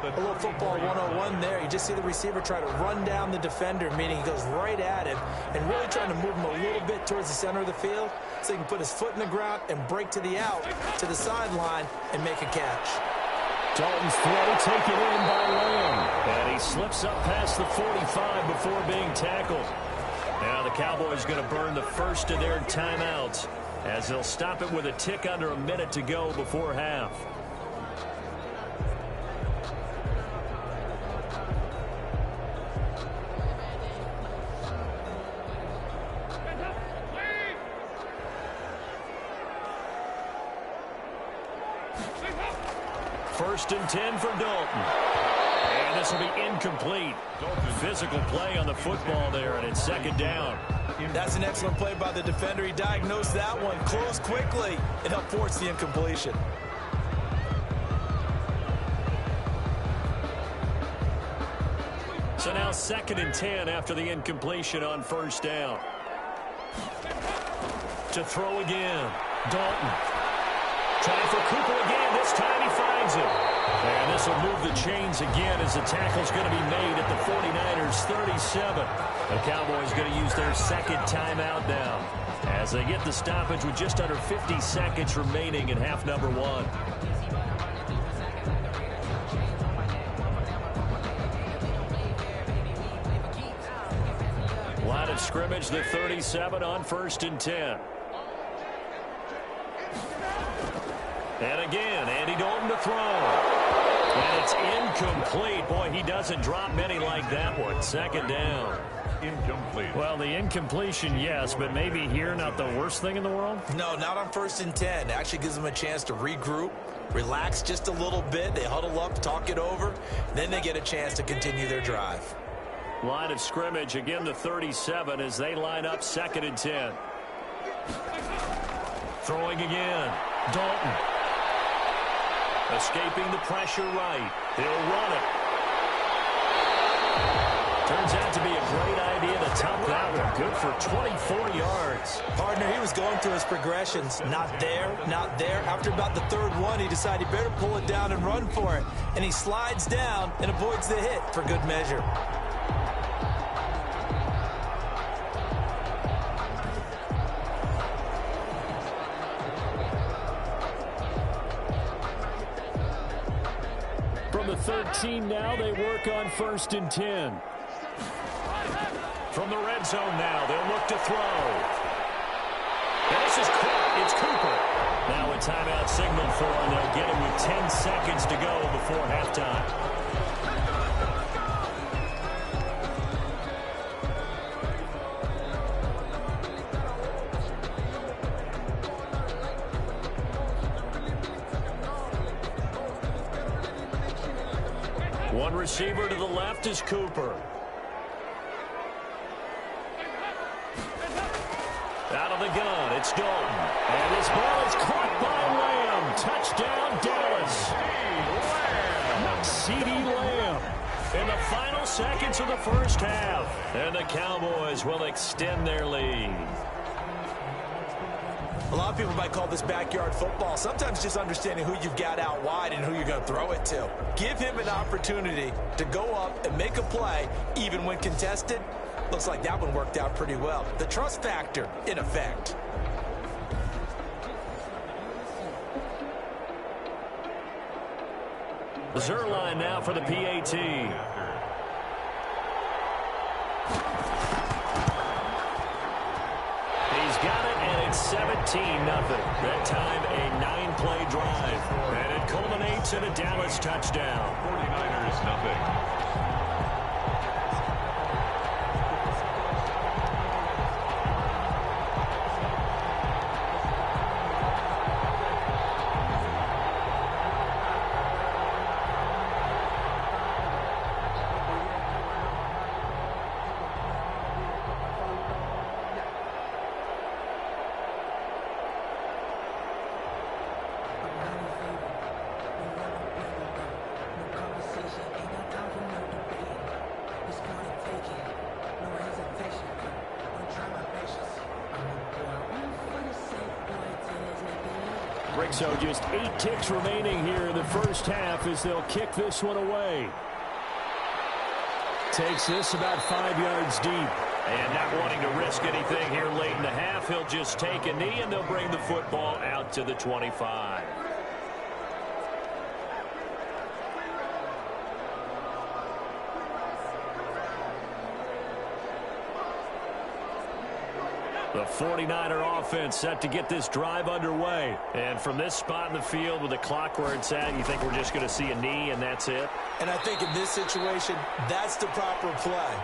C: A little football 101 there. You just see the receiver try to run down the defender, meaning he goes right at him and really trying to move him a little bit towards the center of the field so he can put his foot in the ground and break to the out, to the sideline, and make a catch.
D: Dalton's throw taken in by Lamb.
B: And he slips up past the 45 before being tackled. Now the Cowboys going to burn the first of their timeouts as they'll stop it with a tick under a minute to go before half. First and 10 for Dalton. And this will be incomplete. Physical play on the football there, and it's 2nd down.
C: That's an excellent play by the defender. He diagnosed that one, closed quickly, and helped force the incompletion.
B: So now 2nd and 10 after the incompletion on 1st down. To throw again. Dalton. Trying for Cooper again. This time he finds it. And this will move the chains again as the tackle's going to be made at the 49ers 37. The Cowboys going to use their second timeout now as they get the stoppage with just under 50 seconds remaining in half number one. Line of scrimmage, the 37 on 1st and 10. And again, Andy Dalton to throw. And it's incomplete. Boy, he doesn't drop many like that one. Second down.
A: Incomplete.
B: Well, the incompletion, yes, but maybe here not the worst thing in the world?
C: No, not on 1st and 10. It actually gives them a chance to regroup, relax just a little bit. They huddle up, talk it over. Then they get a chance to continue their drive.
B: Line of scrimmage, again the 37 as they line up 2nd and 10. Throwing again. Dalton. Escaping the pressure right. He'll run it. Turns out to be a great idea to top that one. Good for 24 yards.
C: Partner, he was going through his progressions. Not there, not there. After about the 3rd one, he decided he better pull it down and run for it. And he slides down and avoids the hit for good measure.
B: From the 13 now, they work on 1st and 10. From the red zone now, they'll look to throw. And this is caught. It's Cooper. Now a timeout signal for him. They'll get him with 10 seconds to go before halftime. One receiver to the left is Cooper. Out of the gun, it's Dalton. And this ball is caught by Lamb. Touchdown, Dallas. CeeDee Lamb in the final seconds of the first half. And the Cowboys will extend their lead.
C: A lot of people might call this backyard football. Sometimes just understanding who you've got out wide and who you're going to throw it to. Give him an opportunity to go up and make a play, even when contested. Looks like that one worked out pretty well. The trust factor in effect.
B: Zerline now for the PAT. He's got it, and it's 17-0. That time, a 9-play drive. And it culminates in a Dallas touchdown.
A: 49ers nothing.
B: So just 8 ticks remaining here in the first half as they'll kick this one away. Takes this about 5 yards deep. And not wanting to risk anything here late in the half, he'll just take a knee and they'll bring the football out to the 25. The 49er offense set to get this drive underway. And from this spot in the field with the clock where it's at, you think we're just going to see a knee and that's it?
C: And I think in this situation, that's the proper play.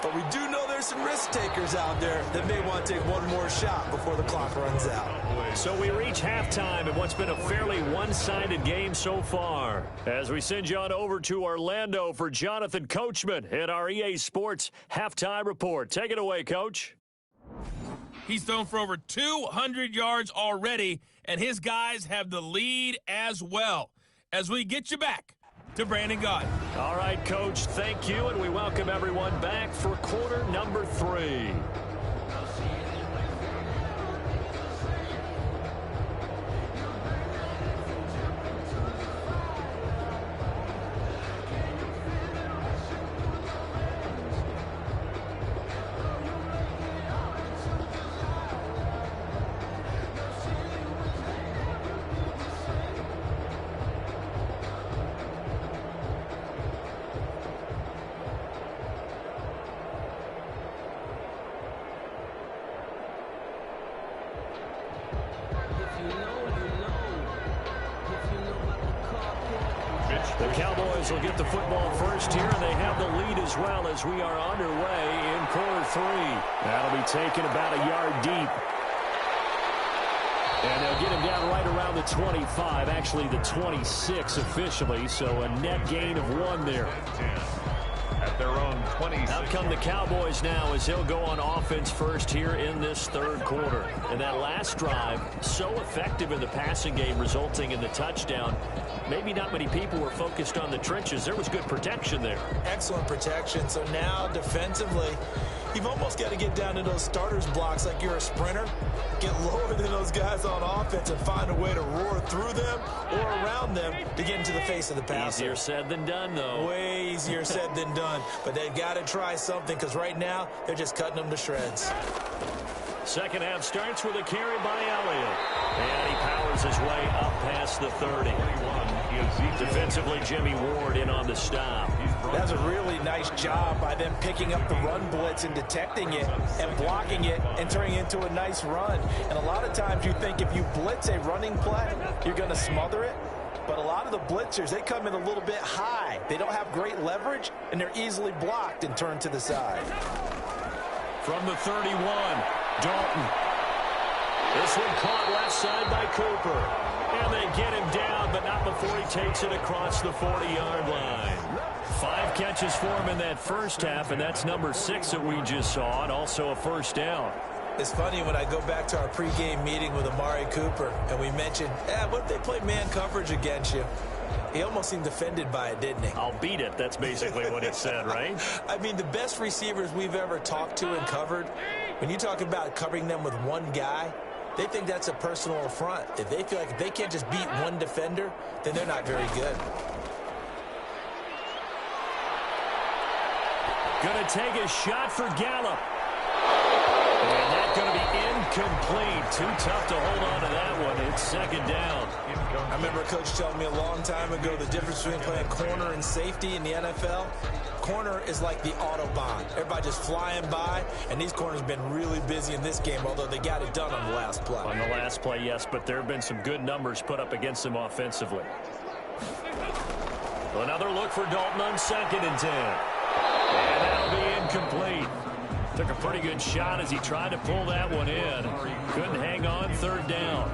C: But we do know there's some risk takers out there that may want to take one more shot before the clock runs out.
B: So we reach halftime in what's been a fairly one-sided game so far. As we send you on over to Orlando for Jonathan Coachman at our EA Sports Halftime Report. Take it away, Coach.
F: He's thrown for over 200 yards already, and his guys have the lead as well. As we get you back to Brandon Gaudin.
B: All right, Coach, thank you, and we welcome everyone back for quarter number 3. The Cowboys will get the football first here, and they have the lead as well as we are underway in quarter 3. That'll be taken about a yard deep. And they'll get him down right around the 25, actually the 26 officially, so a net gain of 1 there.
A: At their own 26.
B: Out come the Cowboys now as he'll go on offense first here in this third quarter. And that last drive, so effective in the passing game, resulting in the touchdown. Maybe not many people were focused on the trenches. There was good protection there.
C: Excellent protection. So now defensively, you've almost got to get down to those starters blocks like you're a sprinter. Get lower than those guys on offense and find a way to roar through them or around them to get into the face of the passer.
B: Easier said than done, though.
C: Way easier said than done. But they've got to try something because right now they're just cutting them to shreds.
B: Second half starts with a carry by Elliott. And he powers his way up past the 30. Defensively, Jimmy Ward in on the stop.
C: That's a really nice job by them picking up the run blitz and detecting it and blocking it and turning it into a nice run. And a lot of times you think if you blitz a running play, you're going to smother it. But a lot of the blitzers, they come in a little bit high. They don't have great leverage, and they're easily blocked and turned to the side.
B: From the 31, Dalton. This one caught left side by Cooper. And they get him down, but not before he takes it across the 40-yard line. 5 catches for him in that first half, and that's number 6 that we just saw, and also a first down.
C: It's funny when I go back to our pregame meeting with Amari Cooper, and we mentioned, what if they play man coverage against you? He almost seemed offended by it, didn't he?
B: I'll beat it. That's basically what it said, right?
C: I mean, the best receivers we've ever talked to and covered, when you talk about covering them with one guy, they think that's a personal affront. If they feel like if they can't just beat one defender, then they're not very good.
B: Going to take a shot for Gallup. And that's going to be incomplete. Too tough to hold on to that one. It's second down.
C: I remember a coach telling me a long time ago the difference between playing corner and safety in the NFL. Corner is like the Autobahn. Everybody just flying by, and these corners have been really busy in this game, although they got it done on the last play.
B: On the last play, yes, but there have been some good numbers put up against them offensively. Another look for Dalton on 2nd and 10. And that'll be incomplete. Took a pretty good shot as he tried to pull that one in. Couldn't hang on, 3rd down.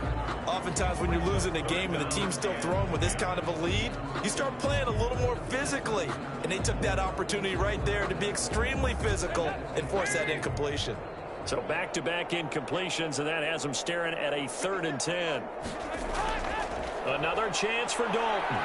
C: Oftentimes when you're losing a game and the team's still throwing with this kind of a lead, you start playing a little more physically. And they took that opportunity right there to be extremely physical and force that incompletion.
B: So back-to-back incompletions, and that has them staring at a 3rd and 10. Another chance for Dalton.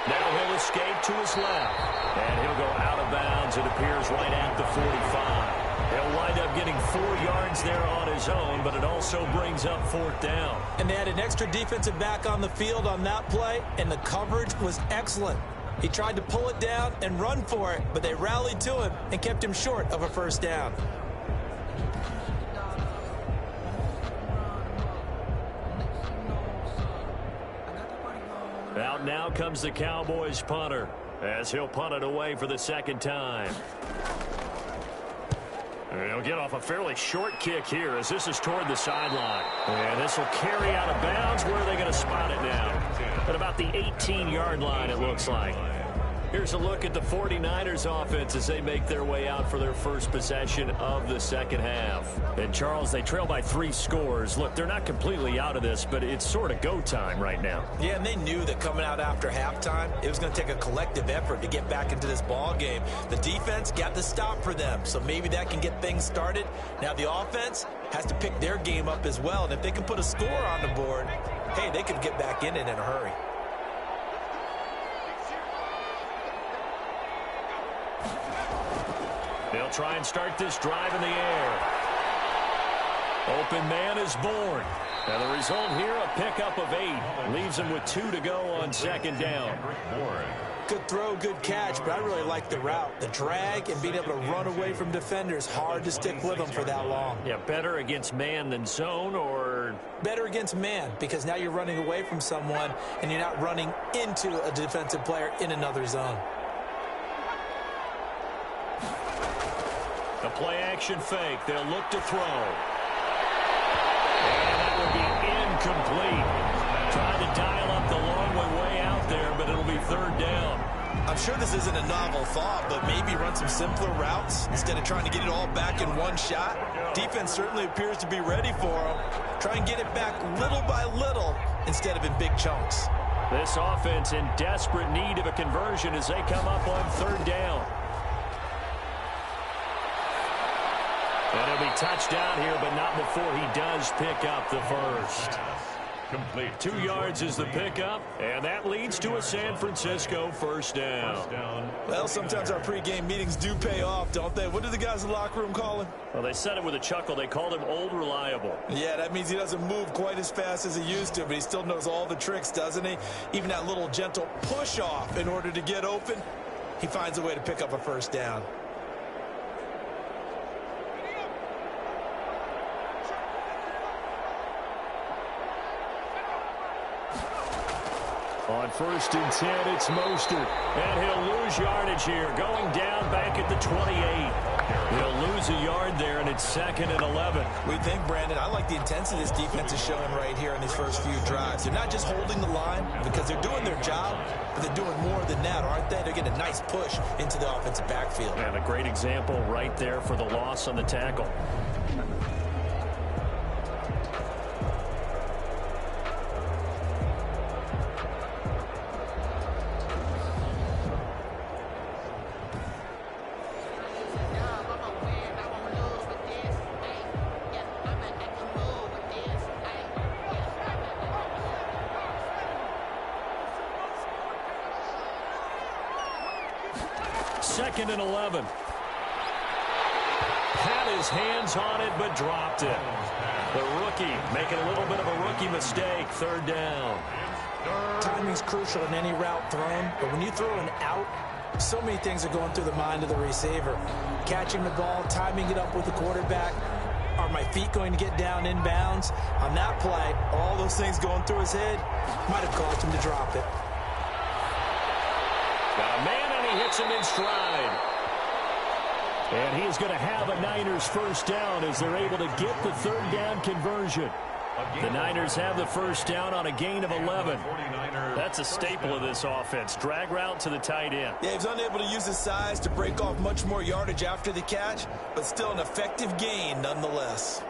B: Now he'll escape to his left. And he'll go out of bounds, it appears, right at the 45. He'll wind up getting 4 yards there on his own, but it also brings up 4th down.
C: And they had an extra defensive back on the field on that play, and the coverage was excellent. He tried to pull it down and run for it, but they rallied to him and kept him short of a 1st down.
B: Out now comes the Cowboys punter as he'll punt it away for the 2nd time. And he'll get off a fairly short kick here as this is toward the sideline. And this will carry out of bounds. Where are they going to spot it now? At about the 18-yard line, it looks like. Here's a look at the 49ers offense as they make their way out for their first possession of the 2nd half. And, Charles, they trail by 3 scores. Look, they're not completely out of this, but it's sort of go time right now.
C: Yeah, and they knew that coming out after halftime, it was going to take a collective effort to get back into this ball game. The defense got the stop for them, so maybe that can get things started. Now the offense has to pick their game up as well, and if they can put a score on the board, hey, they could get back in it in a hurry.
B: They'll try and start this drive in the air. Open man is born. And the result here, a pickup of 8. Leaves him with 2 to go on 2nd down.
C: Good throw, good catch, but I really like the route. The drag and being able to run away from defenders, hard to stick with them for that long.
B: Yeah, better against man than zone, or?
C: Better against man, because now you're running away from someone and you're not running into a defensive player in another zone.
B: The play-action fake. They'll look to throw. And that will be incomplete.
C: I'm sure this isn't a novel thought, but maybe run some simpler routes instead of trying to get it all back in one shot. Defense certainly appears to be ready for him. Try and get it back little by little instead of in big chunks.
B: This offense in desperate need of a conversion as they come up on third down. And it'll be touchdown here, but not before he does pick up the first.
A: Complete.
B: 2 yards is the pickup, and that leads to a San Francisco first down.
C: Well, sometimes our pregame meetings do pay off, don't they? What do the guys in the locker room call him?
B: Well, they said it with a chuckle. They called him Old Reliable.
C: Yeah, that means he doesn't move quite as fast as he used to, but he still knows all the tricks, doesn't he? Even that little gentle push-off in order to get open, he finds a way to pick up a first down.
D: On 1st and 10, it's Mostert.
B: And he'll lose yardage here, going down back at the 28. He'll lose a yard there, and it's 2nd and 11.
C: We think, Brandon, I like the intensity this defense is showing right here in these first few drives. They're not just holding the line because they're doing their job, but they're doing more than that, aren't they? They're getting a nice push into the offensive backfield.
B: And a great example right there for the loss on the tackle. Second and 11. Had his hands on it, but dropped it. The rookie making a little bit of a rookie mistake. Third down.
C: Timing's crucial in any route thrown, but when you throw an out, so many things are going through the mind of the receiver. Catching the ball, timing it up with the quarterback. Are my feet going to get down inbounds? On that play, all those things going through his head might have caused him to drop it.
B: Got a man, and he hits him in stride.
D: And he's going to have a Niners first down as they're able to get the third down conversion.
B: The Niners have the first down on a gain of 11. That's a staple of this offense. Drag route to the tight end.
C: Yeah, he's unable to use his size to break off much more yardage after the catch, but still an effective gain nonetheless.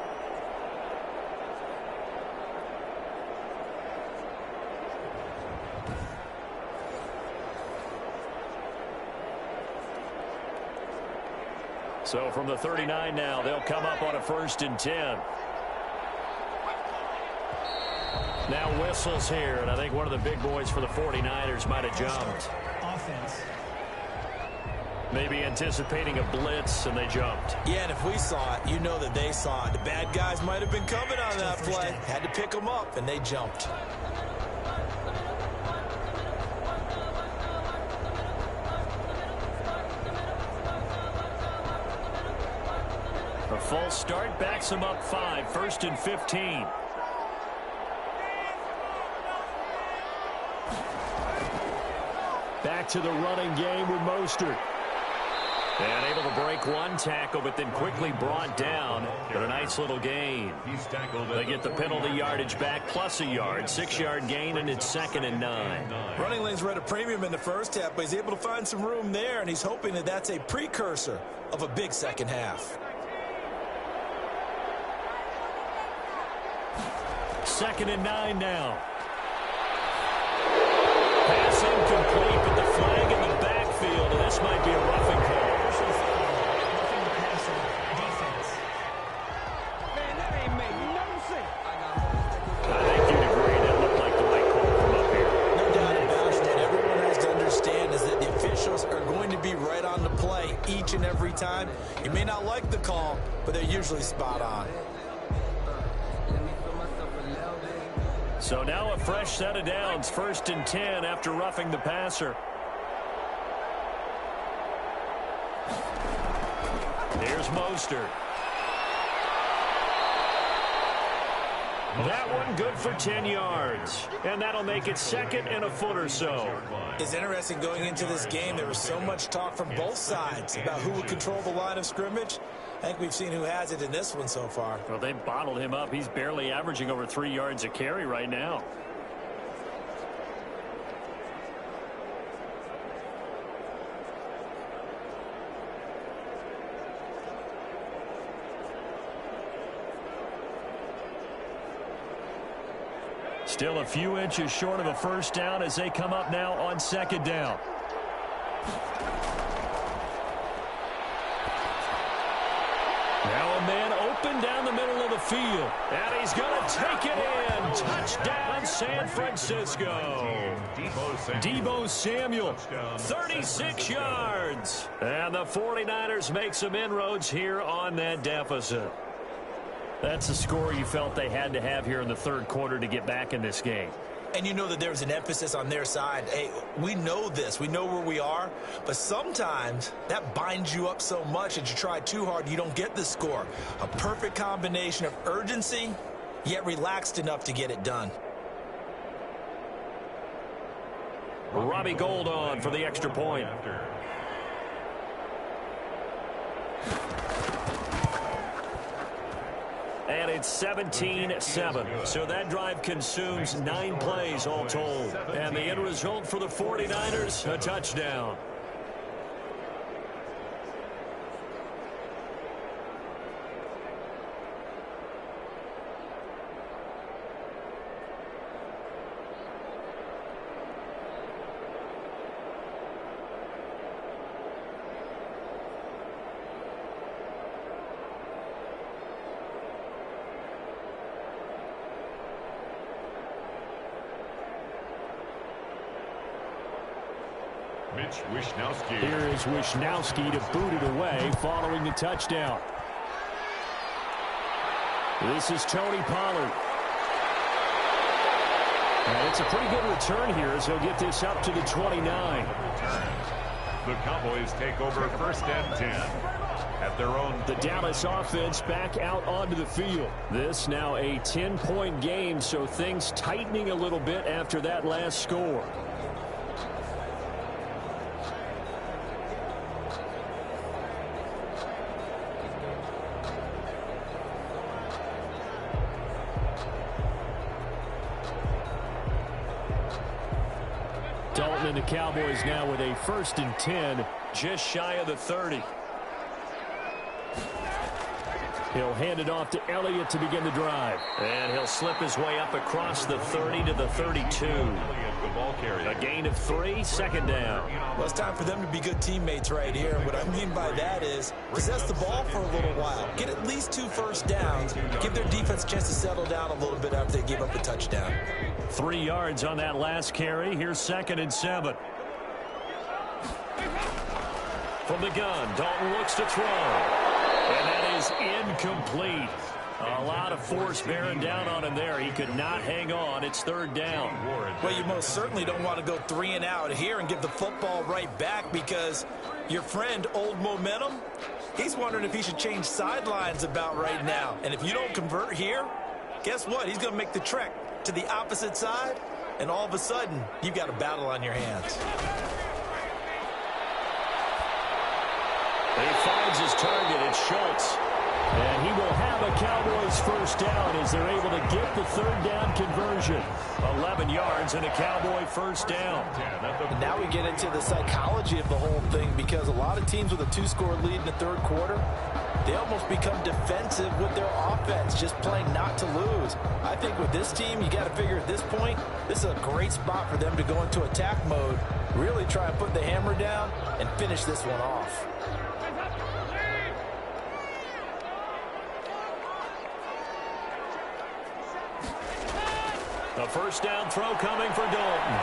B: So from the 39 now, they'll come up on a 1st and 10. Now whistles here, and I think one of the big boys for the 49ers might have jumped.
E: Offense.
B: Maybe anticipating a blitz, and they jumped.
C: Yeah, and if we saw it, you know that they saw it. The bad guys might have been coming on that play. Had to pick them up, and they jumped.
B: A false start backs him up 5, 1st and 15.
D: Back to the running game with Mostert.
B: And able to break one tackle, but then quickly brought down. But a nice little gain. They get the penalty yardage back plus a yard. 6-yard gain, and it's 2nd and 9.
C: Running lanes were at a premium in the first half, but he's able to find some room there, and he's hoping that that's a precursor of a big second half.
B: 2nd and 9 now. Pass incomplete, but the flag in the backfield, and this might be a roughing call. I think you'd agree that looked like the right call from up here.
C: No doubt about it. What everyone has to understand is that the officials are going to be right on the play each and every time. You may not like the call, but they're usually spot on.
B: So now a fresh set of downs, 1st and 10 after roughing the passer. Here's Mostert. That one good for 10 yards. And that'll make it 2nd and a foot or so.
C: It's interesting going into this game. There was so much talk from both sides about who would control the line of scrimmage. I think we've seen who has it in this one so far.
B: Well, they bottled him up. He's barely averaging over 3 yards a carry right now. Still a few inches short of a first down as they come up now on second down. Now a man open down the middle of the field. And he's going to take it in. Touchdown, San Francisco. Deebo Samuel, 36 yards. And the 49ers make some inroads here on that deficit. That's a score you felt they had to have here in the third quarter to get back in this game.
C: And you know that there's an emphasis on their side. Hey, we know this. We know where we are. But sometimes that binds you up so much that you try too hard, you don't get the score. A perfect combination of urgency, yet relaxed enough to get it done.
B: Robbie Gould on for the extra point. And it's 17-7. So that drive consumes 9 plays all told. And the end result for the 49ers, a touchdown.
D: Here is Wishnowski to boot it away following the touchdown. This is Tony Pollard. And it's a pretty good return here as he'll get this up to the 29.
A: The Cowboys take over first and 10 at their own.
D: The Dallas offense back out onto the field. This now a 10-point game, so things tightening a little bit after that last score. Dalton and the Cowboys now with a 1st and 10, just shy of the 30. He'll hand it off to Elliott to begin the drive.
B: And he'll slip his way up across the 30 to the 32. A gain of 3, second down.
C: Well, it's time for them to be good teammates right here. And what I mean by that is possess the ball for a little while. Get at least 2 first downs. Give their defense a chance to settle down a little bit after they give up a touchdown.
B: 3 yards on that last carry. Here's 2nd and 7. From the gun, Dalton looks to throw. And that is incomplete. A lot of force bearing down on him there. He could not hang on. It's 3rd down.
C: Well, you most certainly don't want to go 3 and out here and give the football right back because your friend, Old Momentum, he's wondering if he should change sidelines about right now. And if you don't convert here, guess what? He's going to make the trek to the opposite side, and all of a sudden, you've got a battle on your hands.
B: He finds his target. It's Schultz.
D: And he will have a Cowboys first down as they're able to get the 3rd down conversion.
B: 11 yards and a Cowboy first down.
C: And now we get into the psychology of the whole thing because a lot of teams with a 2-score lead in the 3rd quarter, they almost become defensive with their offense, just playing not to lose. I think with this team, you got to figure at this point, this is a great spot for them to go into attack mode, really try and put the hammer down and finish this one off.
B: A first down throw coming for Dalton.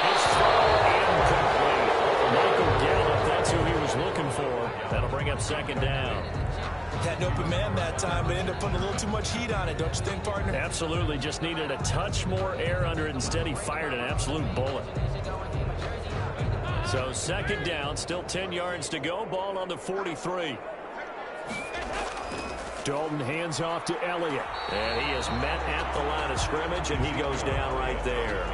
B: His throw incomplete.
D: Michael Gallup, that's who he was looking for.
B: That'll bring up 2nd down.
C: Had an open man that time, but ended up putting a little too much heat on it, don't you think, partner?
B: Absolutely. Just needed a touch more air under it. Instead, he fired an absolute bullet. So 2nd down, still 10 yards to go. Ball on the 43.
D: Dalton hands off to Elliott.
B: And he is met at the line of scrimmage, and he goes down right there.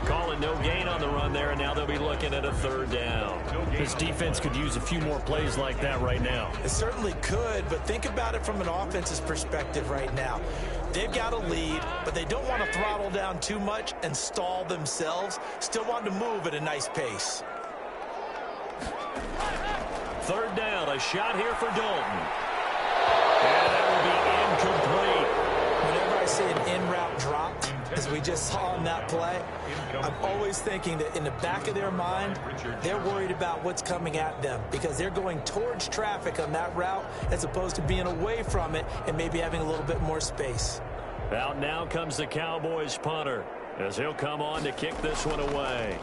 B: Calling no gain on the run there, and now they'll be looking at a 3rd down.
D: This defense could use a few more plays like that right now.
C: It certainly could, but think about it from an offense's perspective right now. They've got a lead, but they don't want to throttle down too much and stall themselves. Still want to move at a nice pace.
B: 3rd down, a shot here for Dalton. And that will be incomplete.
C: Whenever I say an in-route drive, we just saw on that play, I'm always thinking that in the back of their mind, they're worried about what's coming at them because they're going towards traffic on that route as opposed to being away from it and maybe having a little bit more space.
D: Out now comes the Cowboys punter as he'll come on to kick this one away.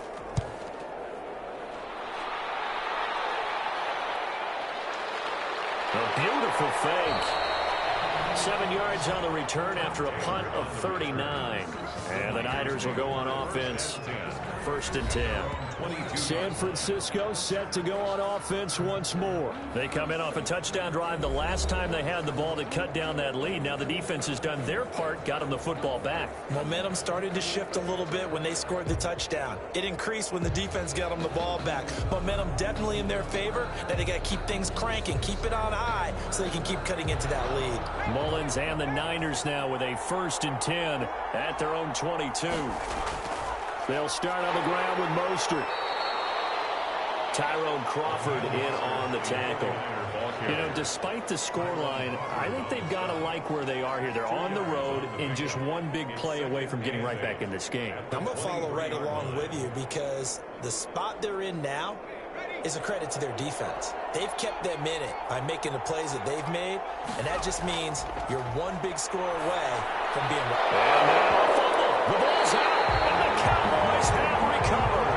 D: A beautiful fake. 7 yards on the return after a punt of 39. And the Niners will go on offense. 1st and 10.
B: San Francisco set to go on offense once more.
D: They come in off a touchdown drive the last time they had the ball to cut down that lead. Now the defense has done their part, got them the football back.
C: Momentum started to shift a little bit when they scored the touchdown. It increased when the defense got them the ball back. Momentum definitely in their favor. Now they got to keep things cranking, keep it on high so they can keep cutting into that lead.
D: Mullins and the Niners now with a 1st and 10 at their own 22. They'll start on the ground with Mostert. Tyrone Crawford in on the tackle. You know, despite the scoreline, I think they've got to like where they are here. They're on the road and just one big play away from getting right back in this game.
C: I'm going to follow right along with you because the spot they're in now is a credit to their defense. They've kept them in it by making the plays that they've made, and that just means you're one big score away from being right.
D: And now a fumble. The ball's out, and the Cowboys have recovered.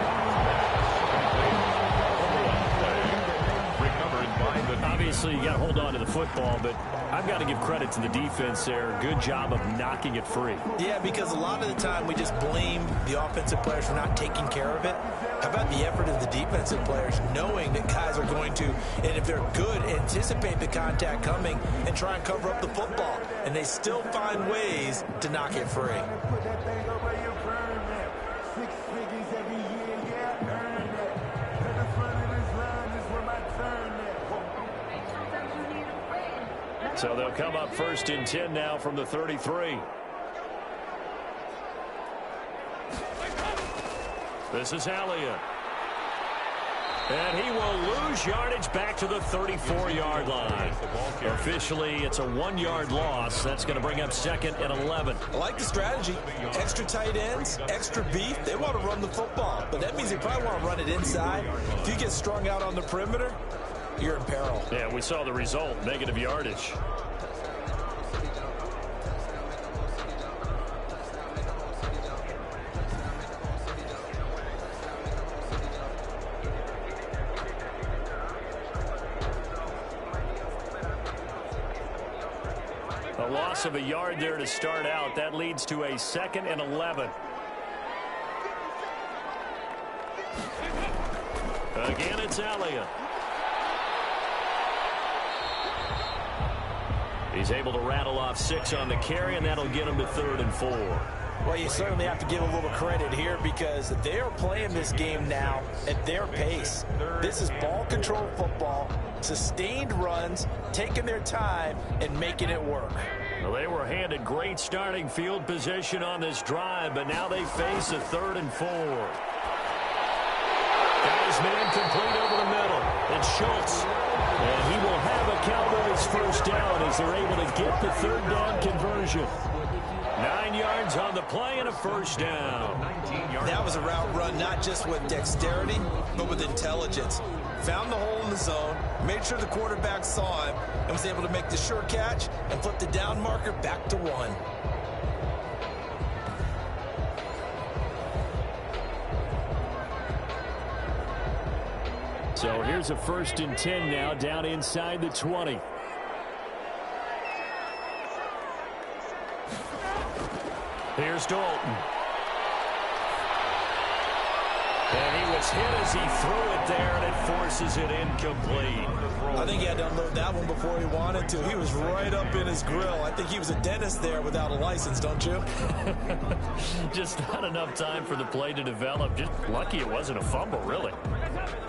D: Obviously, you got to hold on to the football, but I've got to give credit to the defense there. Good job of knocking it free.
C: Yeah, because a lot of the time we just blame the offensive players for not taking care of it. How about the effort of the defensive players knowing that guys are going to, and if they're good, anticipate the contact coming and try and cover up the football. And they still find ways to knock it free.
D: So they'll come up 1st and 10 now from the 33. This is Elliott. And he will lose yardage back to the 34-yard line. Officially, it's a 1-yard loss. That's going to bring up 2nd and 11.
C: I like the strategy. Extra tight ends, extra beef. They want to run the football, but that means they probably want to run it inside. If you get strung out on the perimeter, you're in peril.
D: Yeah, we saw the result, negative yardage. A loss of a yard there to start out. That leads to a 2nd and 11. Again, it's Elliott. He's able to rattle off 6 on the carry, and that'll get him to 3rd and 4.
C: Well, you certainly have to give a little credit here because they are playing this game now at their pace. This is ball control football, sustained runs, taking their time, and making it work.
D: Well, they were handed great starting field position on this drive, but now they face a 3rd and 4. Guys, man, complete over the middle. It's Schultz. And he will have a Cowboys 1st down as they're able to get the 3rd down conversion. 9 yards on the play and a 1st down.
C: That was a route run not just with dexterity, but with intelligence. Found the hole in the zone, made sure the quarterback saw him, and was able to make the sure catch and flip the down marker back to 1.
B: So here's a 1st and 10 now down inside the 20.
D: Here's Dalton. And he was hit as he threw it there, and it forces it incomplete.
C: I think he had to unload that one before he wanted to. He was right up in his grill. I think he was a dentist there without a license, don't you?
D: Just not enough time for the play to develop. Just lucky it wasn't a fumble, really.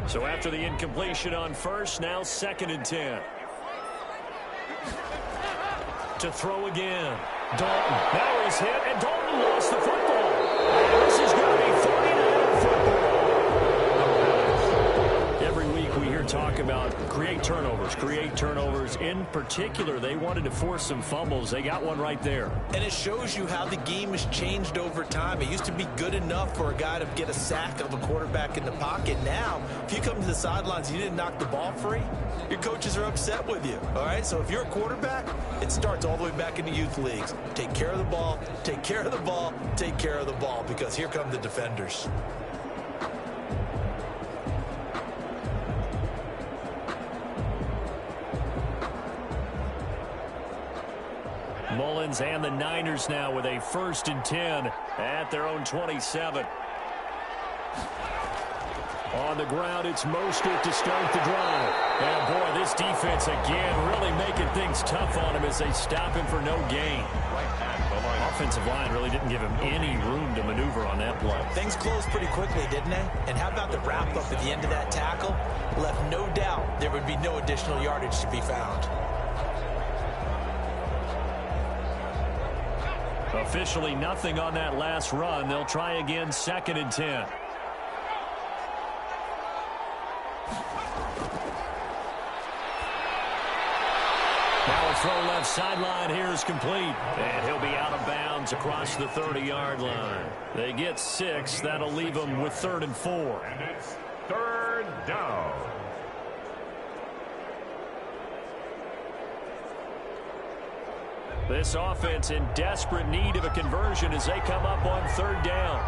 D: So after the incompletion on 1st, now 2nd and 10. To throw again. Dalton. Now he's hit, and Dalton lost the football. And this is going to be 49 football. Every week we hear talk
B: about create turnovers. In particular, they wanted to force some fumbles. They got one right there.
C: And it shows you how the game has changed over time. It used to be good enough for a guy to get a sack of a quarterback in the pocket. Now, if you come to the sidelines and you didn't knock the ball free, your coaches are upset with you. All right, so if you're a quarterback, it starts all the way back in the youth leagues. Take care of the ball, take care of the ball, take care of the ball, because here come the defenders.
B: Mullins and the Niners now with a 1st and 10 at their own 27. On the ground, it's Mostert to start the drive. And, boy, this defense again really making things tough on him as they stop him for no gain. Offensive line really didn't give him any room to maneuver on that play.
C: Things closed pretty quickly, didn't they? And how about the wrap-up at the end of that tackle? Left no doubt there would be no additional yardage to be found.
B: Officially nothing on that last run. They'll try again, 2nd and 10. Now a throw left sideline here is complete. And he'll be out of bounds across the 30-yard line. They get 6. That'll leave them with 3rd and 4.
A: And it's 3rd down.
B: This offense in desperate need of a conversion as they come up on 3rd down.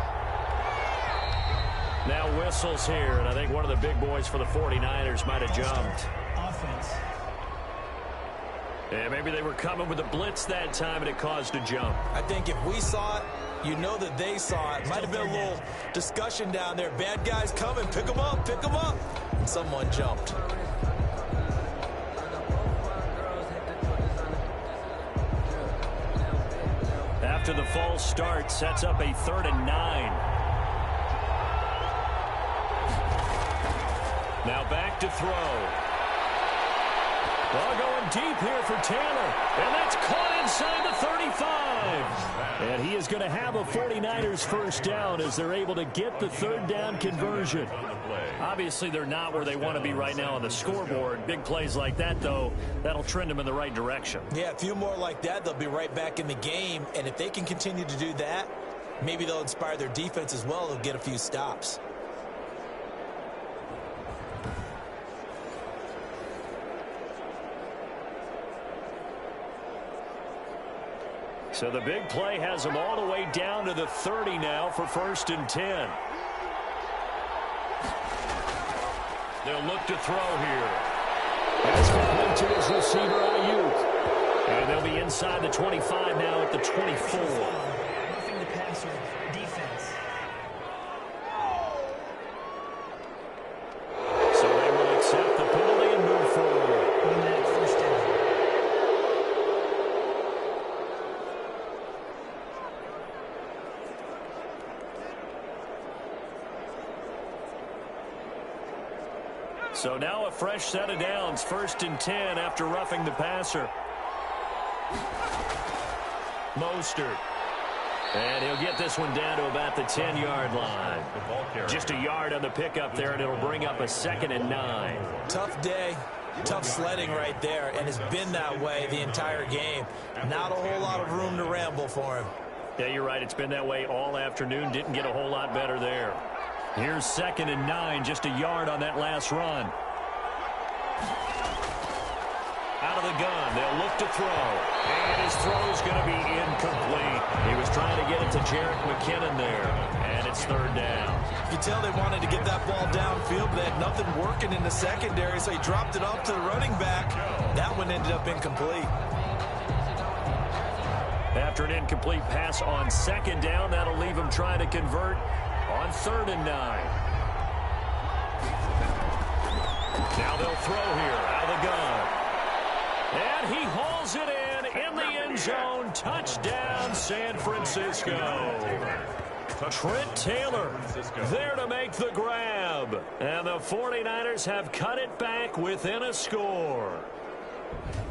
B: Now whistles here, and I think one of the big boys for the 49ers might have jumped.
E: Offense.
B: Yeah, maybe they were coming with a blitz that time, and it caused a jump.
C: I think if we saw it, you know that they saw it. Might have been a little discussion down there. Bad guys coming. Pick them up. Pick them up. Someone jumped.
B: After the false start, sets up a 3rd and 9. Now back to throw. Well, going deep here for Taylor. And that's caught inside the 35. And he is going to have a 49ers 1st down as they're able to get the 3rd down conversion. Obviously, they're not where they want to be right now on the scoreboard. Big plays like that, though, that'll trend them in the right direction.
C: Yeah, a few more like that, they'll be right back in the game. And if they can continue to do that, maybe they'll inspire their defense as well. They'll get a few stops.
B: So the big play has them all the way down to the 30 now for 1st and 10. They'll look to throw here. That's complete to his receiver, Ayuk. And they'll be inside the 25 now at the 24.
E: Roughing the passer, defense.
B: So they will accept the penalty and move forward.
E: 1 minute, 1st down.
B: So now a fresh set of downs, 1st and 10 after roughing the passer. Mostert. And he'll get this one down to about the 10-yard line. Just a yard on the pickup there, and it'll bring up a 2nd and 9.
C: Tough day, tough sledding right there, and it's been that way the entire game. Not a whole lot of room to ramble for him.
B: Yeah, you're right. It's been that way all afternoon. Didn't get a whole lot better there. Here's 2nd and 9, just a yard on that last run. Out of the gun, they'll look to throw. And his throw's going to be incomplete. He was trying to get it to Jerick McKinnon there, and it's 3rd down.
C: You can tell they wanted to get that ball downfield, but they had nothing working in the secondary, so he dropped it off to the running back. That one ended up incomplete.
B: After an incomplete pass on 2nd down, that'll leave him trying to convert on 3rd and 9. Now they'll throw here out of the gun. And he hauls it in the end zone. Touchdown, San Francisco. Trent Taylor there to make the grab. And the 49ers have cut it back within a score.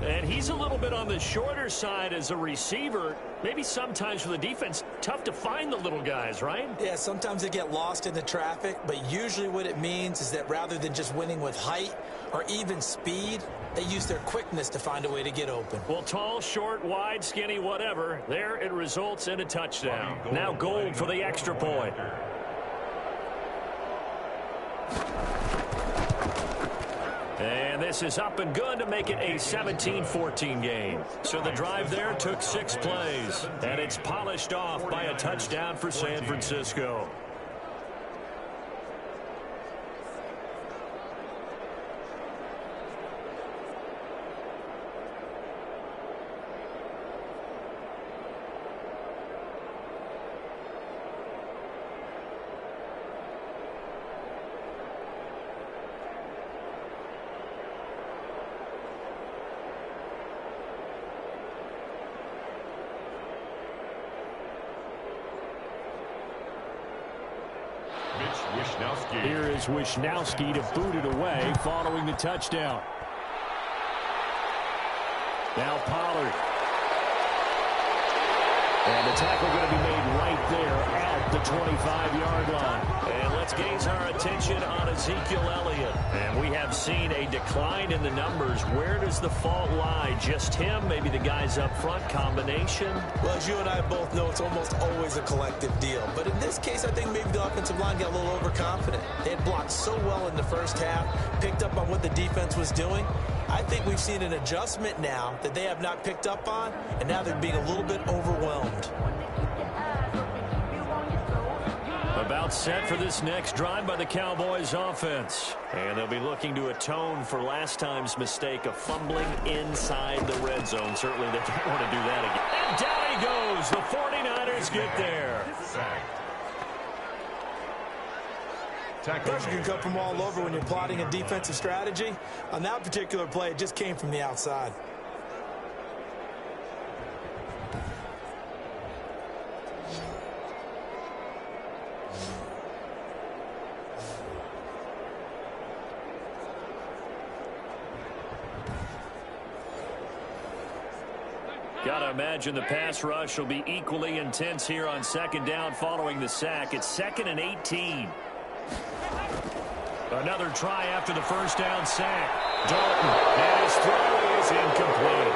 B: And he's a little bit on the shorter side as a receiver. Maybe sometimes for the defense, tough to find the little guys, right?
C: Yeah, sometimes they get lost in the traffic, but usually what it means is that rather than just winning with height or even speed, they use their quickness to find a way to get open.
B: Well, tall, short, wide, skinny, whatever, there it results in a touchdown. Now Gold for the extra point. And this is up and good to make it a 17-14 game. So the drive there took 6 plays, and it's polished off by a touchdown for San Francisco. Here is Wishnowski to boot it away following the touchdown. Now Pollard. And the tackle going to be made right there at the 25-yard line. And let's gaze our attention on Ezekiel Elliott. And we have seen a decline in the numbers. Where does the fault lie? Just him? Maybe the guys up front? Combination?
C: Well, as you and I both know, it's almost always a collective deal. But in this case, I think maybe the offensive line got a little overconfident. They had blocked so well in the first half, picked up on what the defense was doing. I think we've seen an adjustment now that they have not picked up on, and now they're being a little bit overwhelmed.
B: About set for this next drive by the Cowboys offense. And they'll be looking to atone for last time's mistake of fumbling inside the red zone. Certainly they don't want to do that again. And down he goes. The 49ers get there.
C: Pressure can come from all over when you're plotting a defensive strategy. On that particular play, it just came from the outside.
B: Gotta imagine the pass rush will be equally intense here on second down following the sack. It's 2nd and 18. Another try after the first down sack. Dalton, and his throw is incomplete.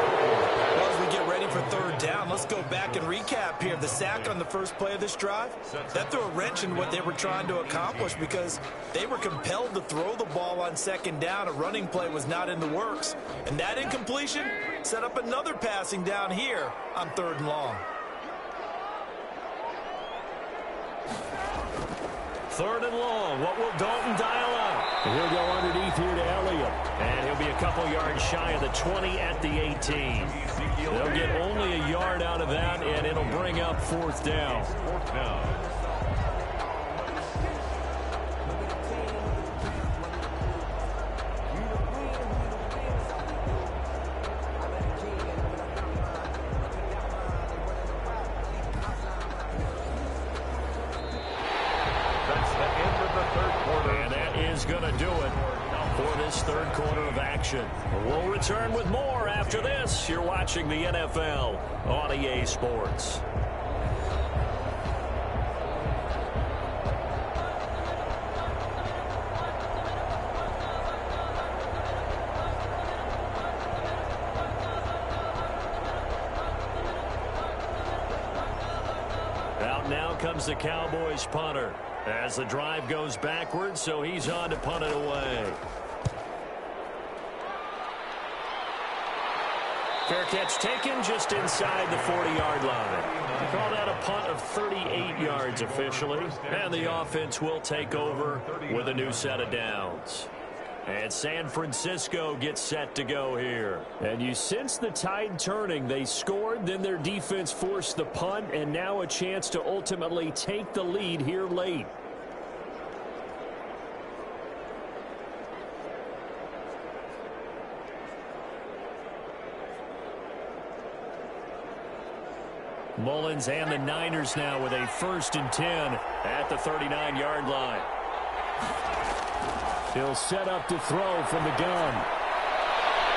C: Well, as we get ready for third down, let's go back and recap here. The sack on the first play of this drive, that threw a wrench in what they were trying to accomplish because they were compelled to throw the ball on second down. A running play was not in the works. And that incompletion set up another passing down here on 3rd and long.
B: 3rd and long. What will Dalton dial up?
D: He'll go underneath here to Elliott.
B: And he'll be a couple yards shy of the 20 at the 18. They'll get only a yard out of that, and it'll bring up 4th down. Going to do it for this 3rd quarter of action. We'll return with more after this. You're watching the NFL on EA Sports. Out now comes the Cowboys punter. As the drive goes backwards, so he's on to punt it away. Fair catch taken just inside the 40-yard line. We call that a punt of 38 yards officially. And the offense will take over with a new set of downs. And San Francisco gets set to go here.
D: And you sense the tide turning. They scored, then their defense forced the punt, and now a chance to ultimately take the lead here late.
B: Mullins and the Niners now with a 1st and 10 at the 39-yard line.
D: He'll set up to throw from the gun.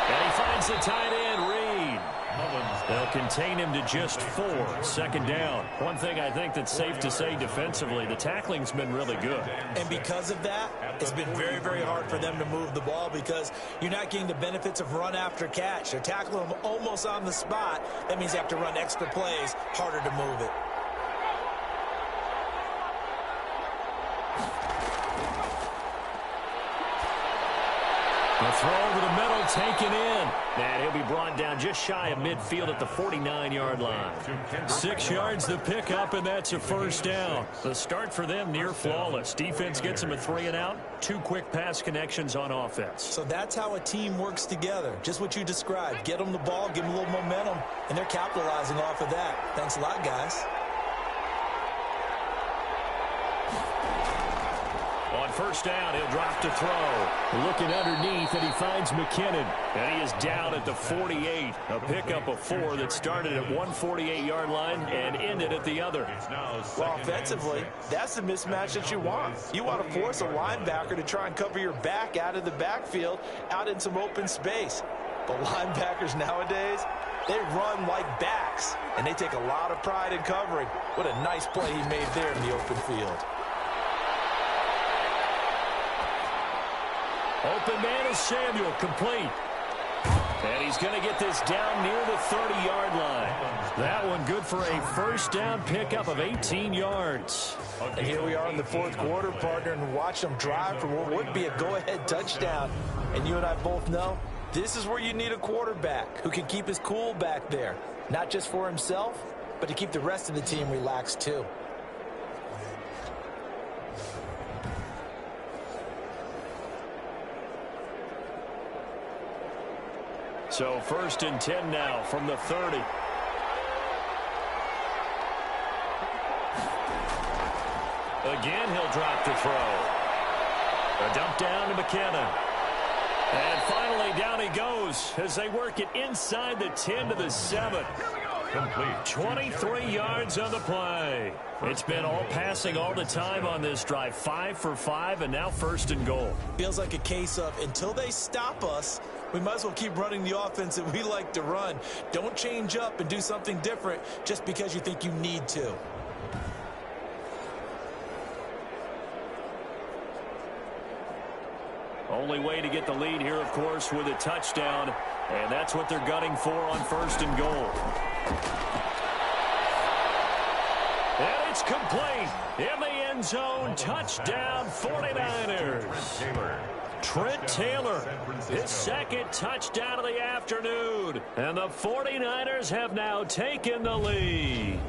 B: And he finds the tight end, Reed. They'll contain him to just 4. Second down. One thing I think that's safe to say defensively, the tackling's been really good.
C: And because of that, it's been very, very hard for them to move the ball because you're not getting the benefits of run after catch. They're tackling them almost on the spot. That means they have to run extra plays, harder to move it.
B: The throw over the middle, taken in. And he'll be brought down just shy of midfield at the 49-yard line. 6 yards the pickup, and that's a first down. The start for them near flawless. Defense gets them a 3 and out. 2 quick pass connections on offense.
C: So that's how a team works together. Just what you described. Get them the ball, give them a little momentum, and they're capitalizing off of that. Thanks a lot, guys.
B: On first down, he'll drop to throw. Looking underneath, and he finds McKinnon. And he is down at the 48. A pickup of 4 that started at 148-yard line and ended at the other.
C: Well, offensively, that's the mismatch that you want. You want to force a linebacker to try and cover your back out of the backfield, out in some open space. But linebackers nowadays, they run like backs, and they take a lot of pride in covering. What a nice play he made there in the open field.
B: Open man is Samuel, complete. And he's going to get this down near the 30-yard line. That one good for a first down pickup of 18 yards.
C: And here we are in the fourth quarter, partner, and watch them drive for what would be a go-ahead touchdown. And you and I both know this is where you need a quarterback who can keep his cool back there. Not just for himself, but to keep the rest of the team relaxed too.
B: So first and 10 now from the 30. Again, he'll drop to throw. A dump down to McKinnon. And finally, down he goes as they work it inside the 10 to the 7. Complete. 23 yards on the play. It's been all passing all the time on this drive. 5 for 5, and now first and goal.
C: Feels like a case of until they stop us, we might as well keep running the offense that we like to run. Don't change up and do something different just because you think you need to.
B: Only way to get the lead here, of course, with a touchdown. And that's what they're gunning for on first and goal. And it's complete. In the end zone, touchdown 49ers. Trent Taylor, his second touchdown of the afternoon. And the 49ers have now taken the lead.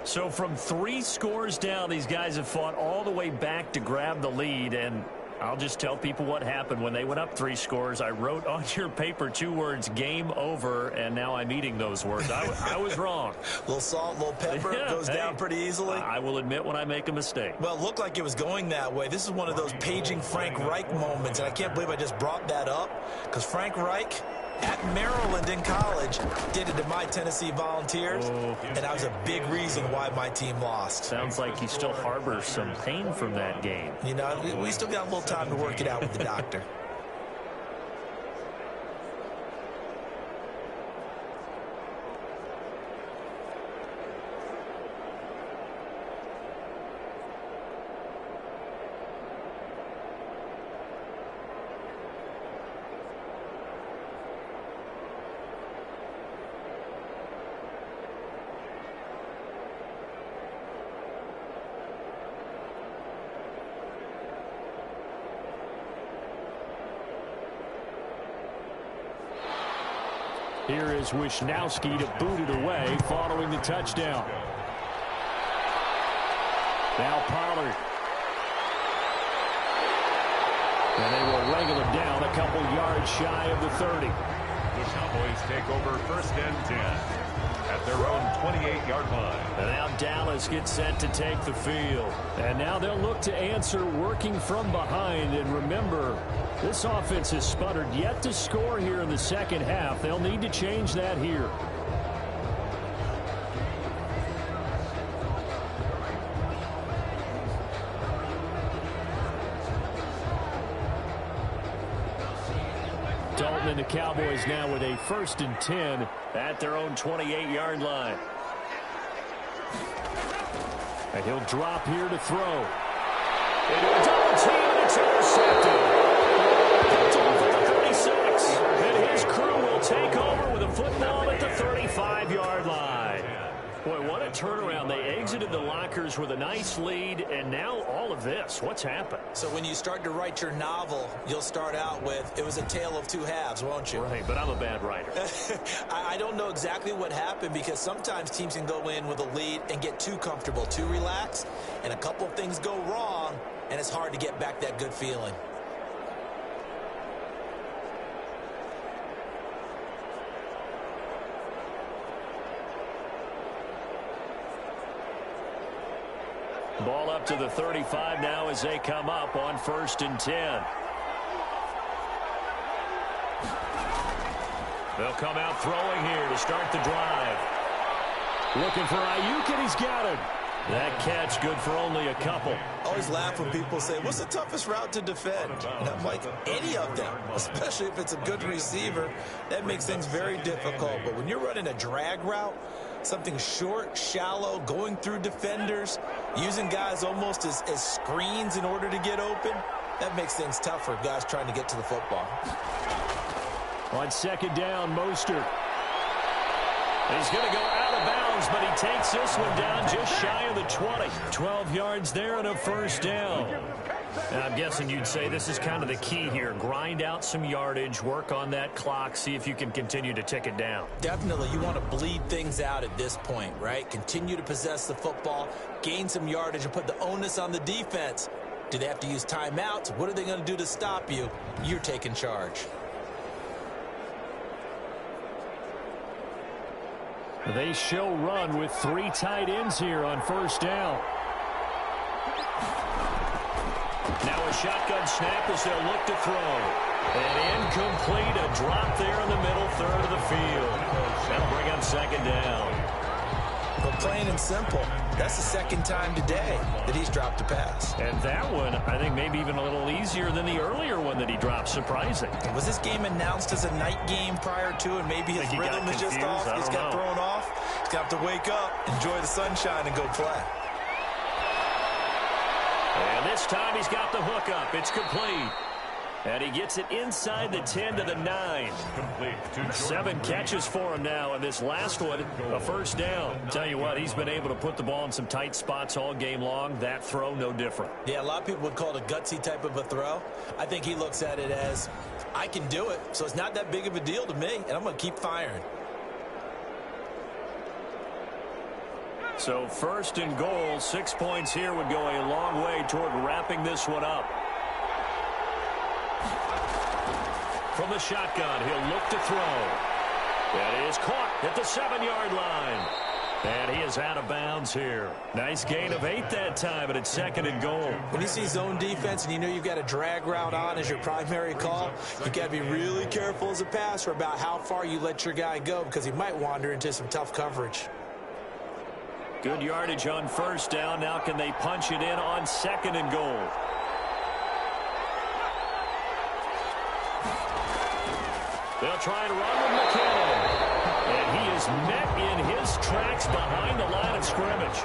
B: So from 3 scores down, these guys have fought all the way back to grab the lead. And I'll just tell people what happened when they went up 3 scores. I wrote on your paper 2 words, game over, and now I'm eating those words. I was wrong.
C: Little salt, little pepper,
B: Yeah,
C: goes down pretty easily.
B: I will admit when I make a mistake.
C: Well, it looked like it was going that way. This is one of those paging Frank Reich moments, and I can't believe I just brought that up because Frank Reich at Maryland in college did it to my Tennessee Volunteers, and that was a big reason why my team lost.
B: Sounds like he still harbors some pain from that game.
C: You know, we still got a little time to work it out with the doctor.
B: Here is Wisnowski to boot it away following the touchdown. Now Pollard. And they will wrangle him down a couple yards shy of the 30.
A: The Cowboys take over first and 10 at their own 28-yard line.
B: And now Dallas gets set to take the field. And now they'll look to answer working from behind. And remember, this offense has sputtered yet to score here in the second half. They'll need to change that here. Dalton and the Cowboys now with a 1st and 10 at their own 28-yard line. And he'll drop here to throw. Into a double team, and it's intercepted. Picked off at the 36. And his crew will take over with a football at the 35-yard line. Boy, what a turnaround. They exited the lockers with a nice lead, and now all of this. What's happened?
C: So when you start to write your novel, you'll start out with, it was a tale of two halves, won't you?
B: Right, but I'm a bad writer.
C: I don't know exactly what happened, because sometimes teams can go in with a lead and get too comfortable, too relaxed, and a couple of things go wrong, and it's hard to get back that good feeling.
B: Ball up to the 35 now as they come up on 1st and 10. They'll come out throwing here to start the drive. Looking for Ayuk, and he's got him. That catch good for only a couple.
C: I always laugh when people say, what's the toughest route to defend? And I'm like, any of them, especially if it's a good receiver. That makes things very difficult. But when you're running a drag route, something short, shallow, going through defenders, using guys almost as screens in order to get open, that makes things tough for guys trying to get to the football.
B: On 2nd down, Mostert. He's going to go out of bounds, but he takes this one down just shy of the 20. 12 yards there and a 1st down. And I'm guessing you'd say this is kind of the key here. Grind out some yardage, work on that clock, see if you can continue to tick it down.
C: Definitely. You want to bleed things out at this point, right? Continue to possess the football, gain some yardage, and put the onus on the defense. Do they have to use timeouts? What are they going to do to stop you? You're taking charge.
B: They show run with 3 tight ends here on 1st down. Now a shotgun snap as they'll look to throw. And incomplete, a drop there in the middle third of the field. That'll bring up 2nd down.
C: But plain and simple, that's the 2nd time today that he's dropped a pass.
B: And that one, I think, maybe even a little easier than the earlier one that he dropped. Surprising.
C: Was this game announced as a night game prior to, and maybe his rhythm is just off? He's got thrown off. He's got to wake up, enjoy the sunshine, and go play.
B: And this time he's got the hook up. It's complete. And he gets it inside the 10 to the 9. 7 catches for him now, and this last one, a 1st down. Tell you what, he's been able to put the ball in some tight spots all game long. That throw, no different.
C: Yeah, a lot of people would call it a gutsy type of a throw. I think he looks at it as, I can do it, so it's not that big of a deal to me, and I'm going to keep firing.
B: So 1st and goal, 6 points here would go a long way toward wrapping this one up. From the shotgun, he'll look to throw. That is caught at the 7-yard line. And he is out of bounds here. Nice gain of 8 that time, but it's 2nd and goal.
C: When you see zone defense and you know you've got a drag route on as your primary call, you've got to be really careful as a passer about how far you let your guy go, because he might wander into some tough coverage.
B: Good yardage on 1st down. Now can they punch it in on 2nd and goal? They'll try to run with McKinnon. And he is met in his tracks behind the line of scrimmage.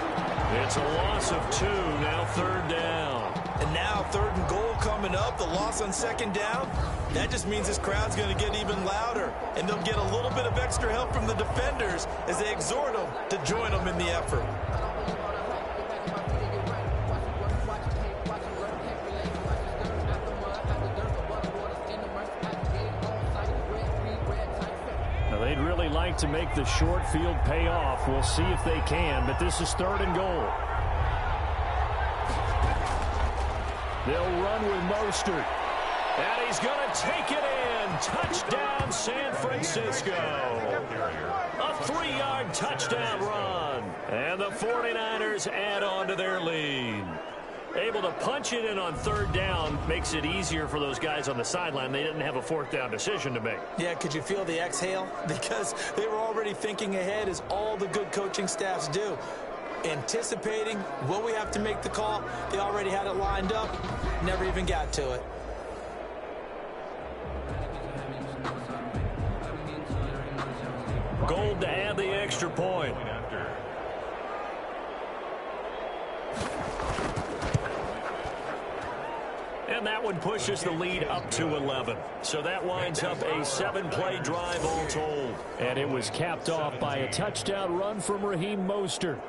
B: It's a loss of 2, now 3rd down.
C: And now 3rd and goal coming up, the loss on 2nd down. That just means this crowd's going to get even louder. And they'll get a little bit of extra help from the defenders as they exhort them to join them in the effort.
B: They'd really like to make the short field pay off. We'll see if they can, but this is 3rd and goal. They'll run with Mostert. And he's going to take it in. Touchdown, San Francisco. A 3-yard touchdown run. And the 49ers add on to their lead. Able to punch it in on 3rd down makes it easier for those guys on the sideline. They didn't have a 4th down decision to make.
C: Yeah, could you feel the exhale? Because they were already thinking ahead, as all the good coaching staffs do. Anticipating, will we have to make the call? They already had it lined up, never even got to it.
B: extra point. And that one pushes the lead up to 11. So that winds up a 7-play drive all told.
D: And it was capped off by a touchdown run from Raheem Mostert.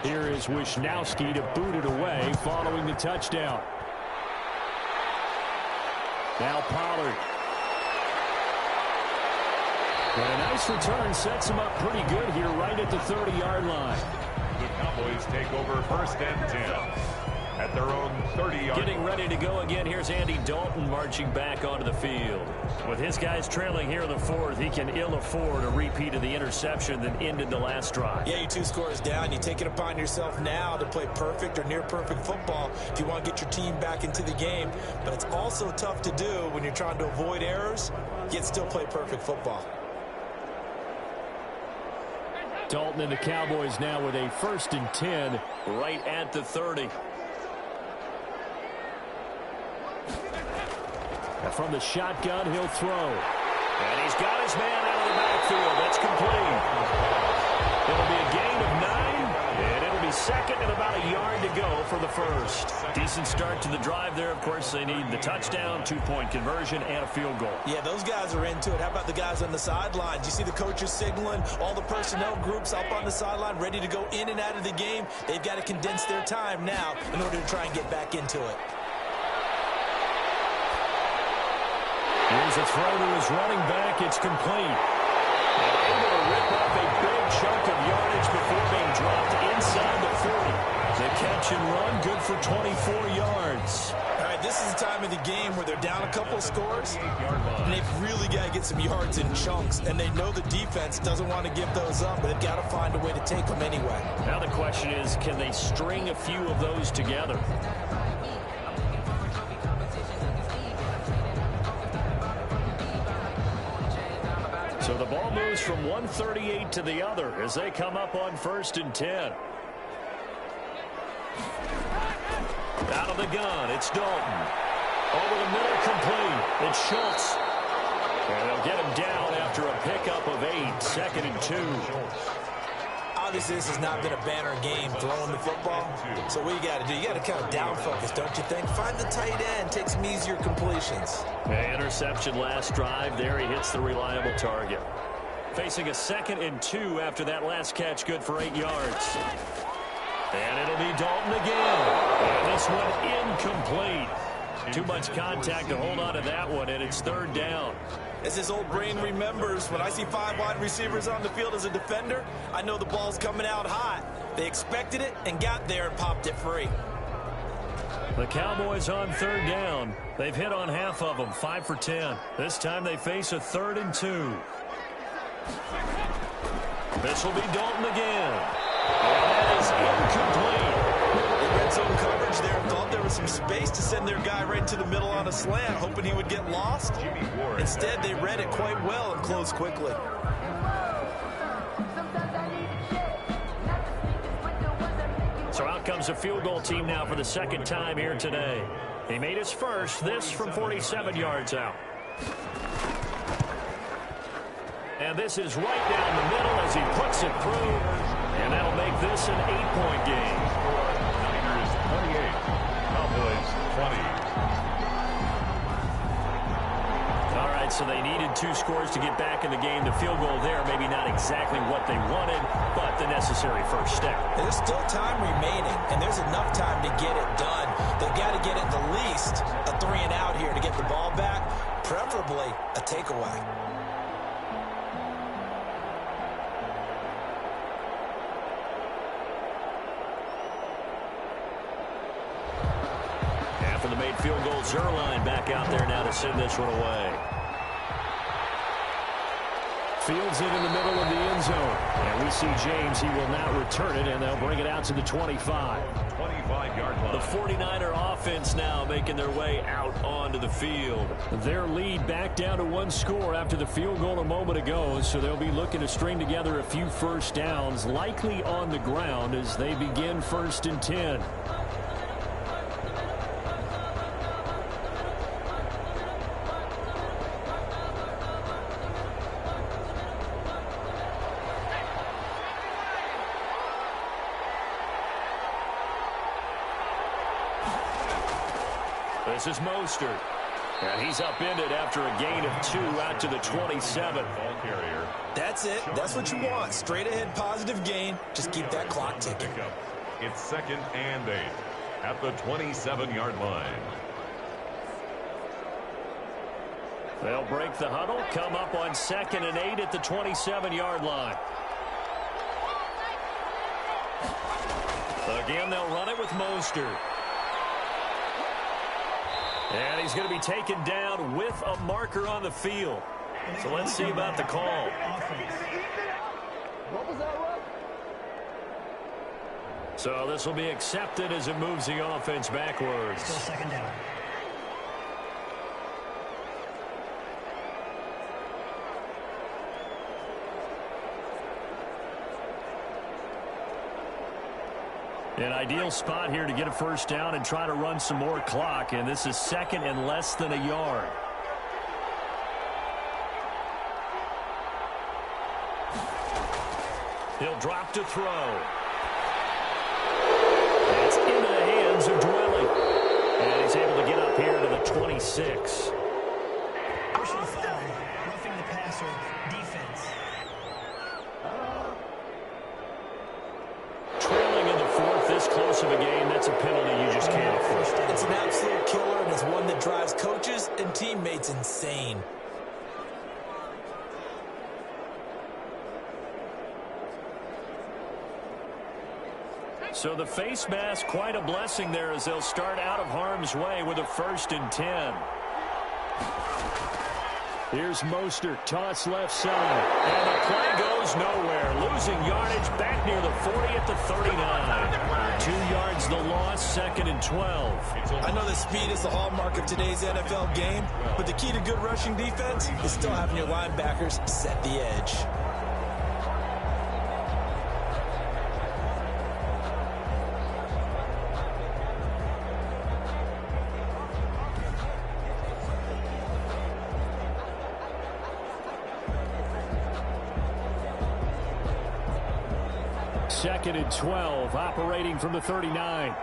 D: Here is Wisnowski to boot it away following the touchdown. Now Pollard. And a nice return sets him up pretty good here right at the 30-yard line.
A: The Cowboys take over 1st and 10 at their own 30-yard line.
B: Getting ready to go again. Here's Andy Dalton marching back onto the field. With his guys trailing here in the 4th, he can ill afford a repeat of the interception that ended the last drive.
C: Yeah, you 2 scores down. You take it upon yourself now to play perfect or near perfect football if you want to get your team back into the game. But it's also tough to do when you're trying to avoid errors, yet still play perfect football.
D: Dalton and the Cowboys now with a 1st and 10
B: right at the 30.
D: From the shotgun, he'll throw.
B: And he's got his man out of the backfield. That's complete. It'll be a gain of 9, and it'll be 2nd and about a yard to go for the 1st. Decent start to the drive there. Of course, they need the touchdown, 2-point conversion, and a field goal.
C: Yeah, those guys are into it. How about the guys on the sidelines? You see the coaches signaling, all the personnel groups up on the sideline ready to go in and out of the game. They've got to condense their time now in order to try and get back into it.
B: Here's a throw to his running back. It's complete. And able to rip up a big chunk of yardage before being dropped inside the 40. The catch and run, good for 24 yards.
C: All right, this is the time of the game where they're down a couple of scores, and they've really got to get some yards in chunks, and they know the defense doesn't want to give those up, but they've got to find a way to take them anyway.
B: Now the question is, can they string a few of those together? So the ball moves from 138 to the other as they come up on 1st and 10. Out of the gun, it's Dalton. Over the middle, complete. It's Schultz. And they'll get him down after a pickup of 8, 2nd and 2.
C: Obviously, this has not been a banner game throwing the football. So what you got to do, you got to kind of down focus, don't you think? Find the tight end, take some easier completions.
B: Interception last drive. There he hits the reliable target. Facing a 2nd and 2 after that last catch, good for 8 yards. And it'll be Dalton again. And this one incomplete. Too much contact to hold on to that one, and it's 3rd down.
C: As his old brain remembers, when I see 5 wide receivers on the field as a defender, I know the ball's coming out hot. They expected it and got there and popped it free.
B: The Cowboys on 3rd down. They've hit on half of them, 5 for 10. This time they face a 3rd and 2. This will be Dalton again. And that is incomplete.
C: They red zone coverage there and thought there was some space to send their guy right to the middle on a slant, hoping he would get lost. Instead, they read it quite well and closed quickly.
B: So out comes a field goal team now for the 2nd time here today. He made his first, this from 47 yards out. And this is right down the middle as he puts it through. And that'll make this an 8-point game.
A: Niners 28, Cowboys 20.
B: All right, so they needed 2 scores to get back in the game. The field goal there, maybe not exactly what they wanted, but the necessary first step.
C: There's still time remaining, and there's enough time to get it done. They've got to get at the least a 3 and out here to get the ball back, preferably a takeaway.
B: After the made field goal, Zerline back out there now to send this one away. Fields it in the middle of the end zone. And we see James. He will now return it, and they'll bring it out to the 25.
A: 25-yard line.
B: The 49er offense now making their way out onto the field. Their lead back down to one score after the field goal a moment ago, so they'll be looking to string together a few first downs, likely on the ground as they begin 1st and 10. This is Mostert. And he's upended after a gain of 2 out to the 27.
A: Ball carrier.
C: That's it. That's what you want. Straight ahead positive gain. Just keep that clock ticking.
A: It's 2nd and 8 at the 27-yard line.
B: They'll break the huddle, come up on 2nd and 8 at the 27-yard line. Again, they'll run it with Mostert. And he's going to be taken down with a marker on the field. So let's see about the call. So this will be accepted as it moves the offense backwards.
E: Still 2nd down.
B: An ideal spot here to get a first down and try to run some more clock, and this is 2nd and less than a yard. He'll drop to throw. It's into the hands of Dwelly. And he's able to get up here to the 26.
E: Personal foul. Roughing the passer. Defense.
B: Trailing in the 4th, this close of a game, that's a penalty you just can't afford.
C: It's an absolute killer, and it's one that drives coaches and teammates insane.
B: So the face mask, quite a blessing there as they'll start out of harm's way with a 1st and 10. Here's Mostert, toss left side. And the play goes nowhere. Losing yardage back near the 40 at the 39. 2 yards the loss, 2nd and 12.
C: I know that speed is the hallmark of today's NFL game, but the key to good rushing defense is still having your linebackers set the edge.
B: Second and 12, operating from the 39.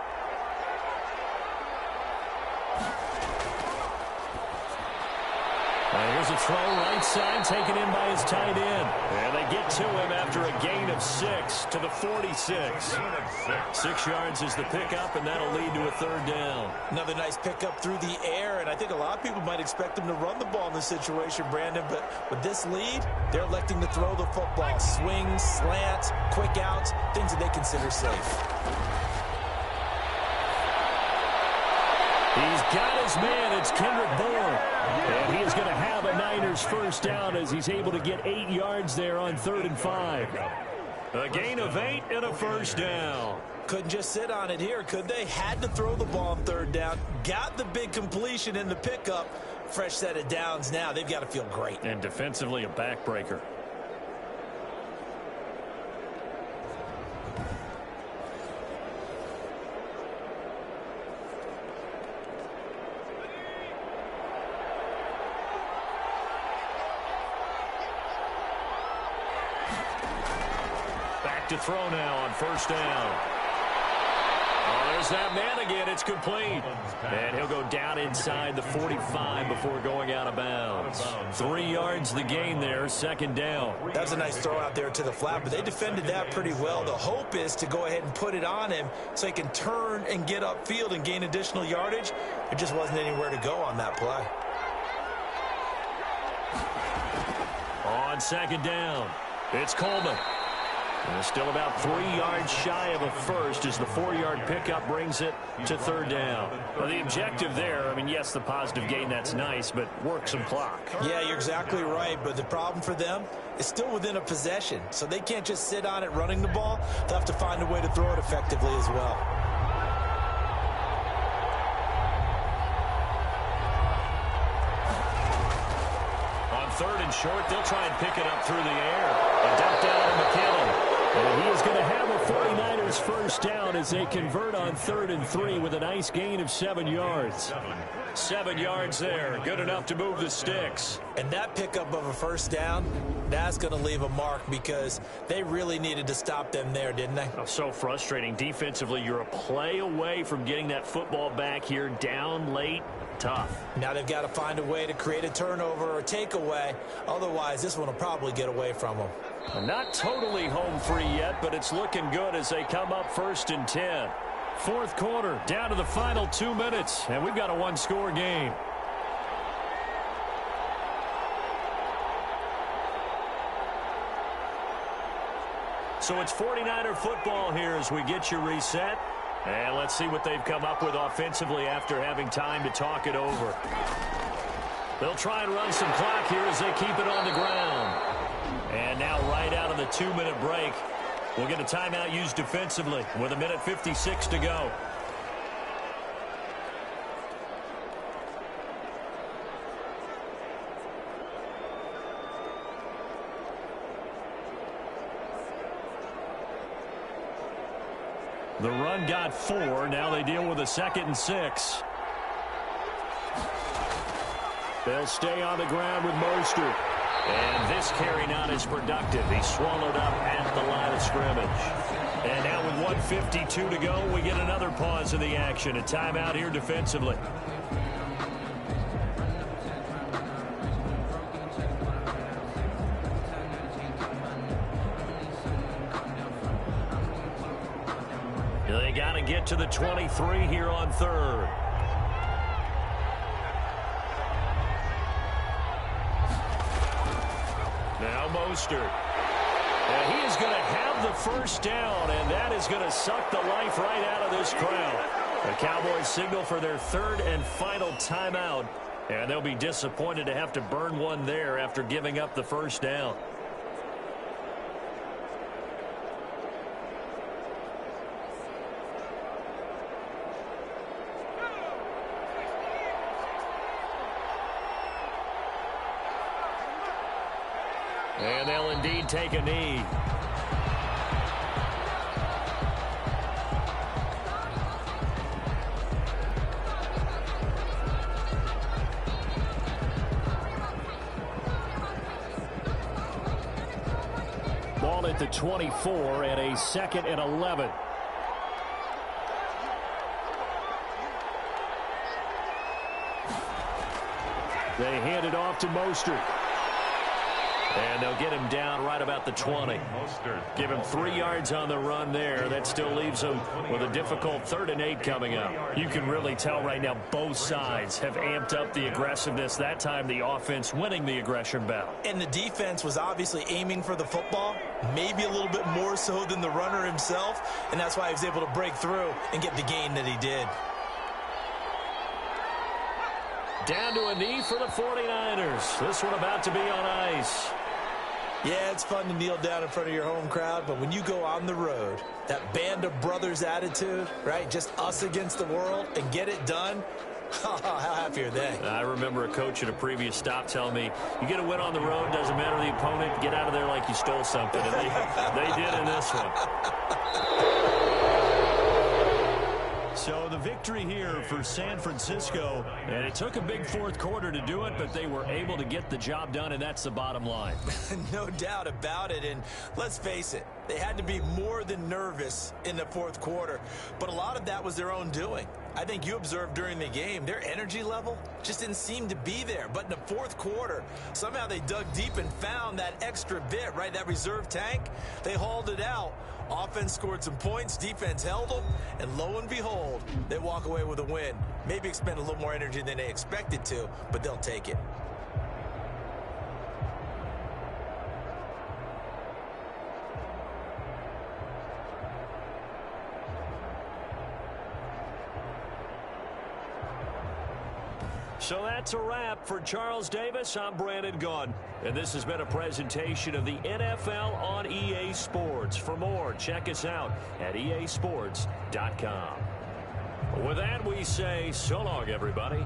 B: Here's a throw right side taken in by his tight end. And they get to him after a gain of 6 to the 46. 6 yards is the pickup, and that'll lead to a 3rd down.
C: Another nice pickup through the air, and I think a lot of people might expect them to run the ball in this situation, Brandon, but with this lead, they're electing to throw the football. Swings, slants, quick outs, things that they consider safe.
B: He's got his man. It's Kendrick Bourne. And he is going to have a Niners first down as he's able to get 8 yards there on 3rd and 5. A gain of 8 and a 1st down.
C: Couldn't just sit on it here, could they? Had to throw the ball on 3rd down. Got the big completion in the pickup. Fresh set of downs now. They've got to feel great.
B: And defensively a backbreaker. To throw now on 1st down. Oh, there's that man again. It's complete. And he'll go down inside the 45 before going out of bounds. 3 yards the gain there, 2nd down.
C: That's a nice throw out there to the flat, but they defended that pretty well. The hope is to go ahead and put it on him so he can turn and get upfield and gain additional yardage. There just wasn't anywhere to go on that play.
B: On 2nd down, it's Coleman.
D: And still about 3 yards shy of a first as the 4-yard pickup brings it to third down. Well, the objective there, I mean, yes, the positive gain, that's nice, but work some clock.
C: Yeah, you're exactly right, but the problem for them is still within a possession, so they can't just sit on it running the ball. They'll have to find a way to throw it effectively as well.
D: On third and short, they'll try and pick it up through the air. A dump down to McKinnon. And he is going to have a 49ers first down as they convert on 3rd and 3 with a nice gain of 7 yards. 7 yards there, good enough to move the sticks.
C: And that pickup of a first down, that's going to leave a mark because they really needed to stop them there, didn't they?
D: Oh, so frustrating. Defensively, you're a play away from getting that football back here, down late. Tough.
C: Now they've got to find a way to create a turnover or a takeaway. Otherwise, this one will probably get away from them.
D: Not totally home free yet, but it's looking good as they come up 1st and 10. Fourth quarter, down to the final 2 minutes, and we've got a one-score game. So it's 49er football here as we get you reset. And let's see what they've come up with offensively after having time to talk it over. They'll try and run some clock here as they keep it on the ground. And now right out of the 2-minute break, we'll get a timeout used defensively with 1:56 to go. The run got 4. Now they deal with a 2nd and 6. They'll stay on the ground with Mostert. And this carry not as productive. He's swallowed up at the line of scrimmage. And now with 1:52 to go, we get another pause in the action. A timeout here defensively. They got to get to the 23 here on 3rd. Now Mostert. And he is going to have the first down, and that is going to suck the life right out of this crowd. The Cowboys signal for their 3rd and final timeout, and they'll be disappointed to have to burn one there after giving up the first down. And they'll indeed take a knee. Ball at the 24 and a 2nd and 11. They hand it off to Mostert. And they'll get him down right about the 20. Give him 3 yards on the run there. That still leaves him with a difficult 3rd and 8 coming up. You can really tell right now both sides have amped up the aggressiveness. That time the offense winning the aggression battle.
C: And the defense was obviously aiming for the football, maybe a little bit more so than the runner himself. And that's why he was able to break through and get the gain that he did.
D: Down to a knee for the 49ers. This one about to be on ice.
C: Yeah, it's fun to kneel down in front of your home crowd, but when you go on the road, that band of brothers attitude, right, just us against the world, and get it done, how happy are they?
D: I remember a coach at a previous stop telling me, you get a win on the road, doesn't matter the opponent, get out of there like you stole something. And they did in this one. So the victory here for San Francisco, and it took a big fourth quarter to do it, but they were able to get the job done, and that's the bottom line.
C: No doubt about it, and let's face it, they had to be more than nervous in the fourth quarter, but a lot of that was their own doing. I think you observed during the game, their energy level just didn't seem to be there, but in the fourth quarter, somehow they dug deep and found that extra bit, right, that reserve tank. They hauled it out. Offense scored some points, defense held them, and lo and behold, they walk away with a win. Maybe expend a little more energy than they expected to, but they'll take it.
D: So that's a wrap for Charles Davis. I'm Brandon Gaudin, and this has been a presentation of the NFL on EA Sports. For more, check us out at easports.com. With that, we say so long, everybody.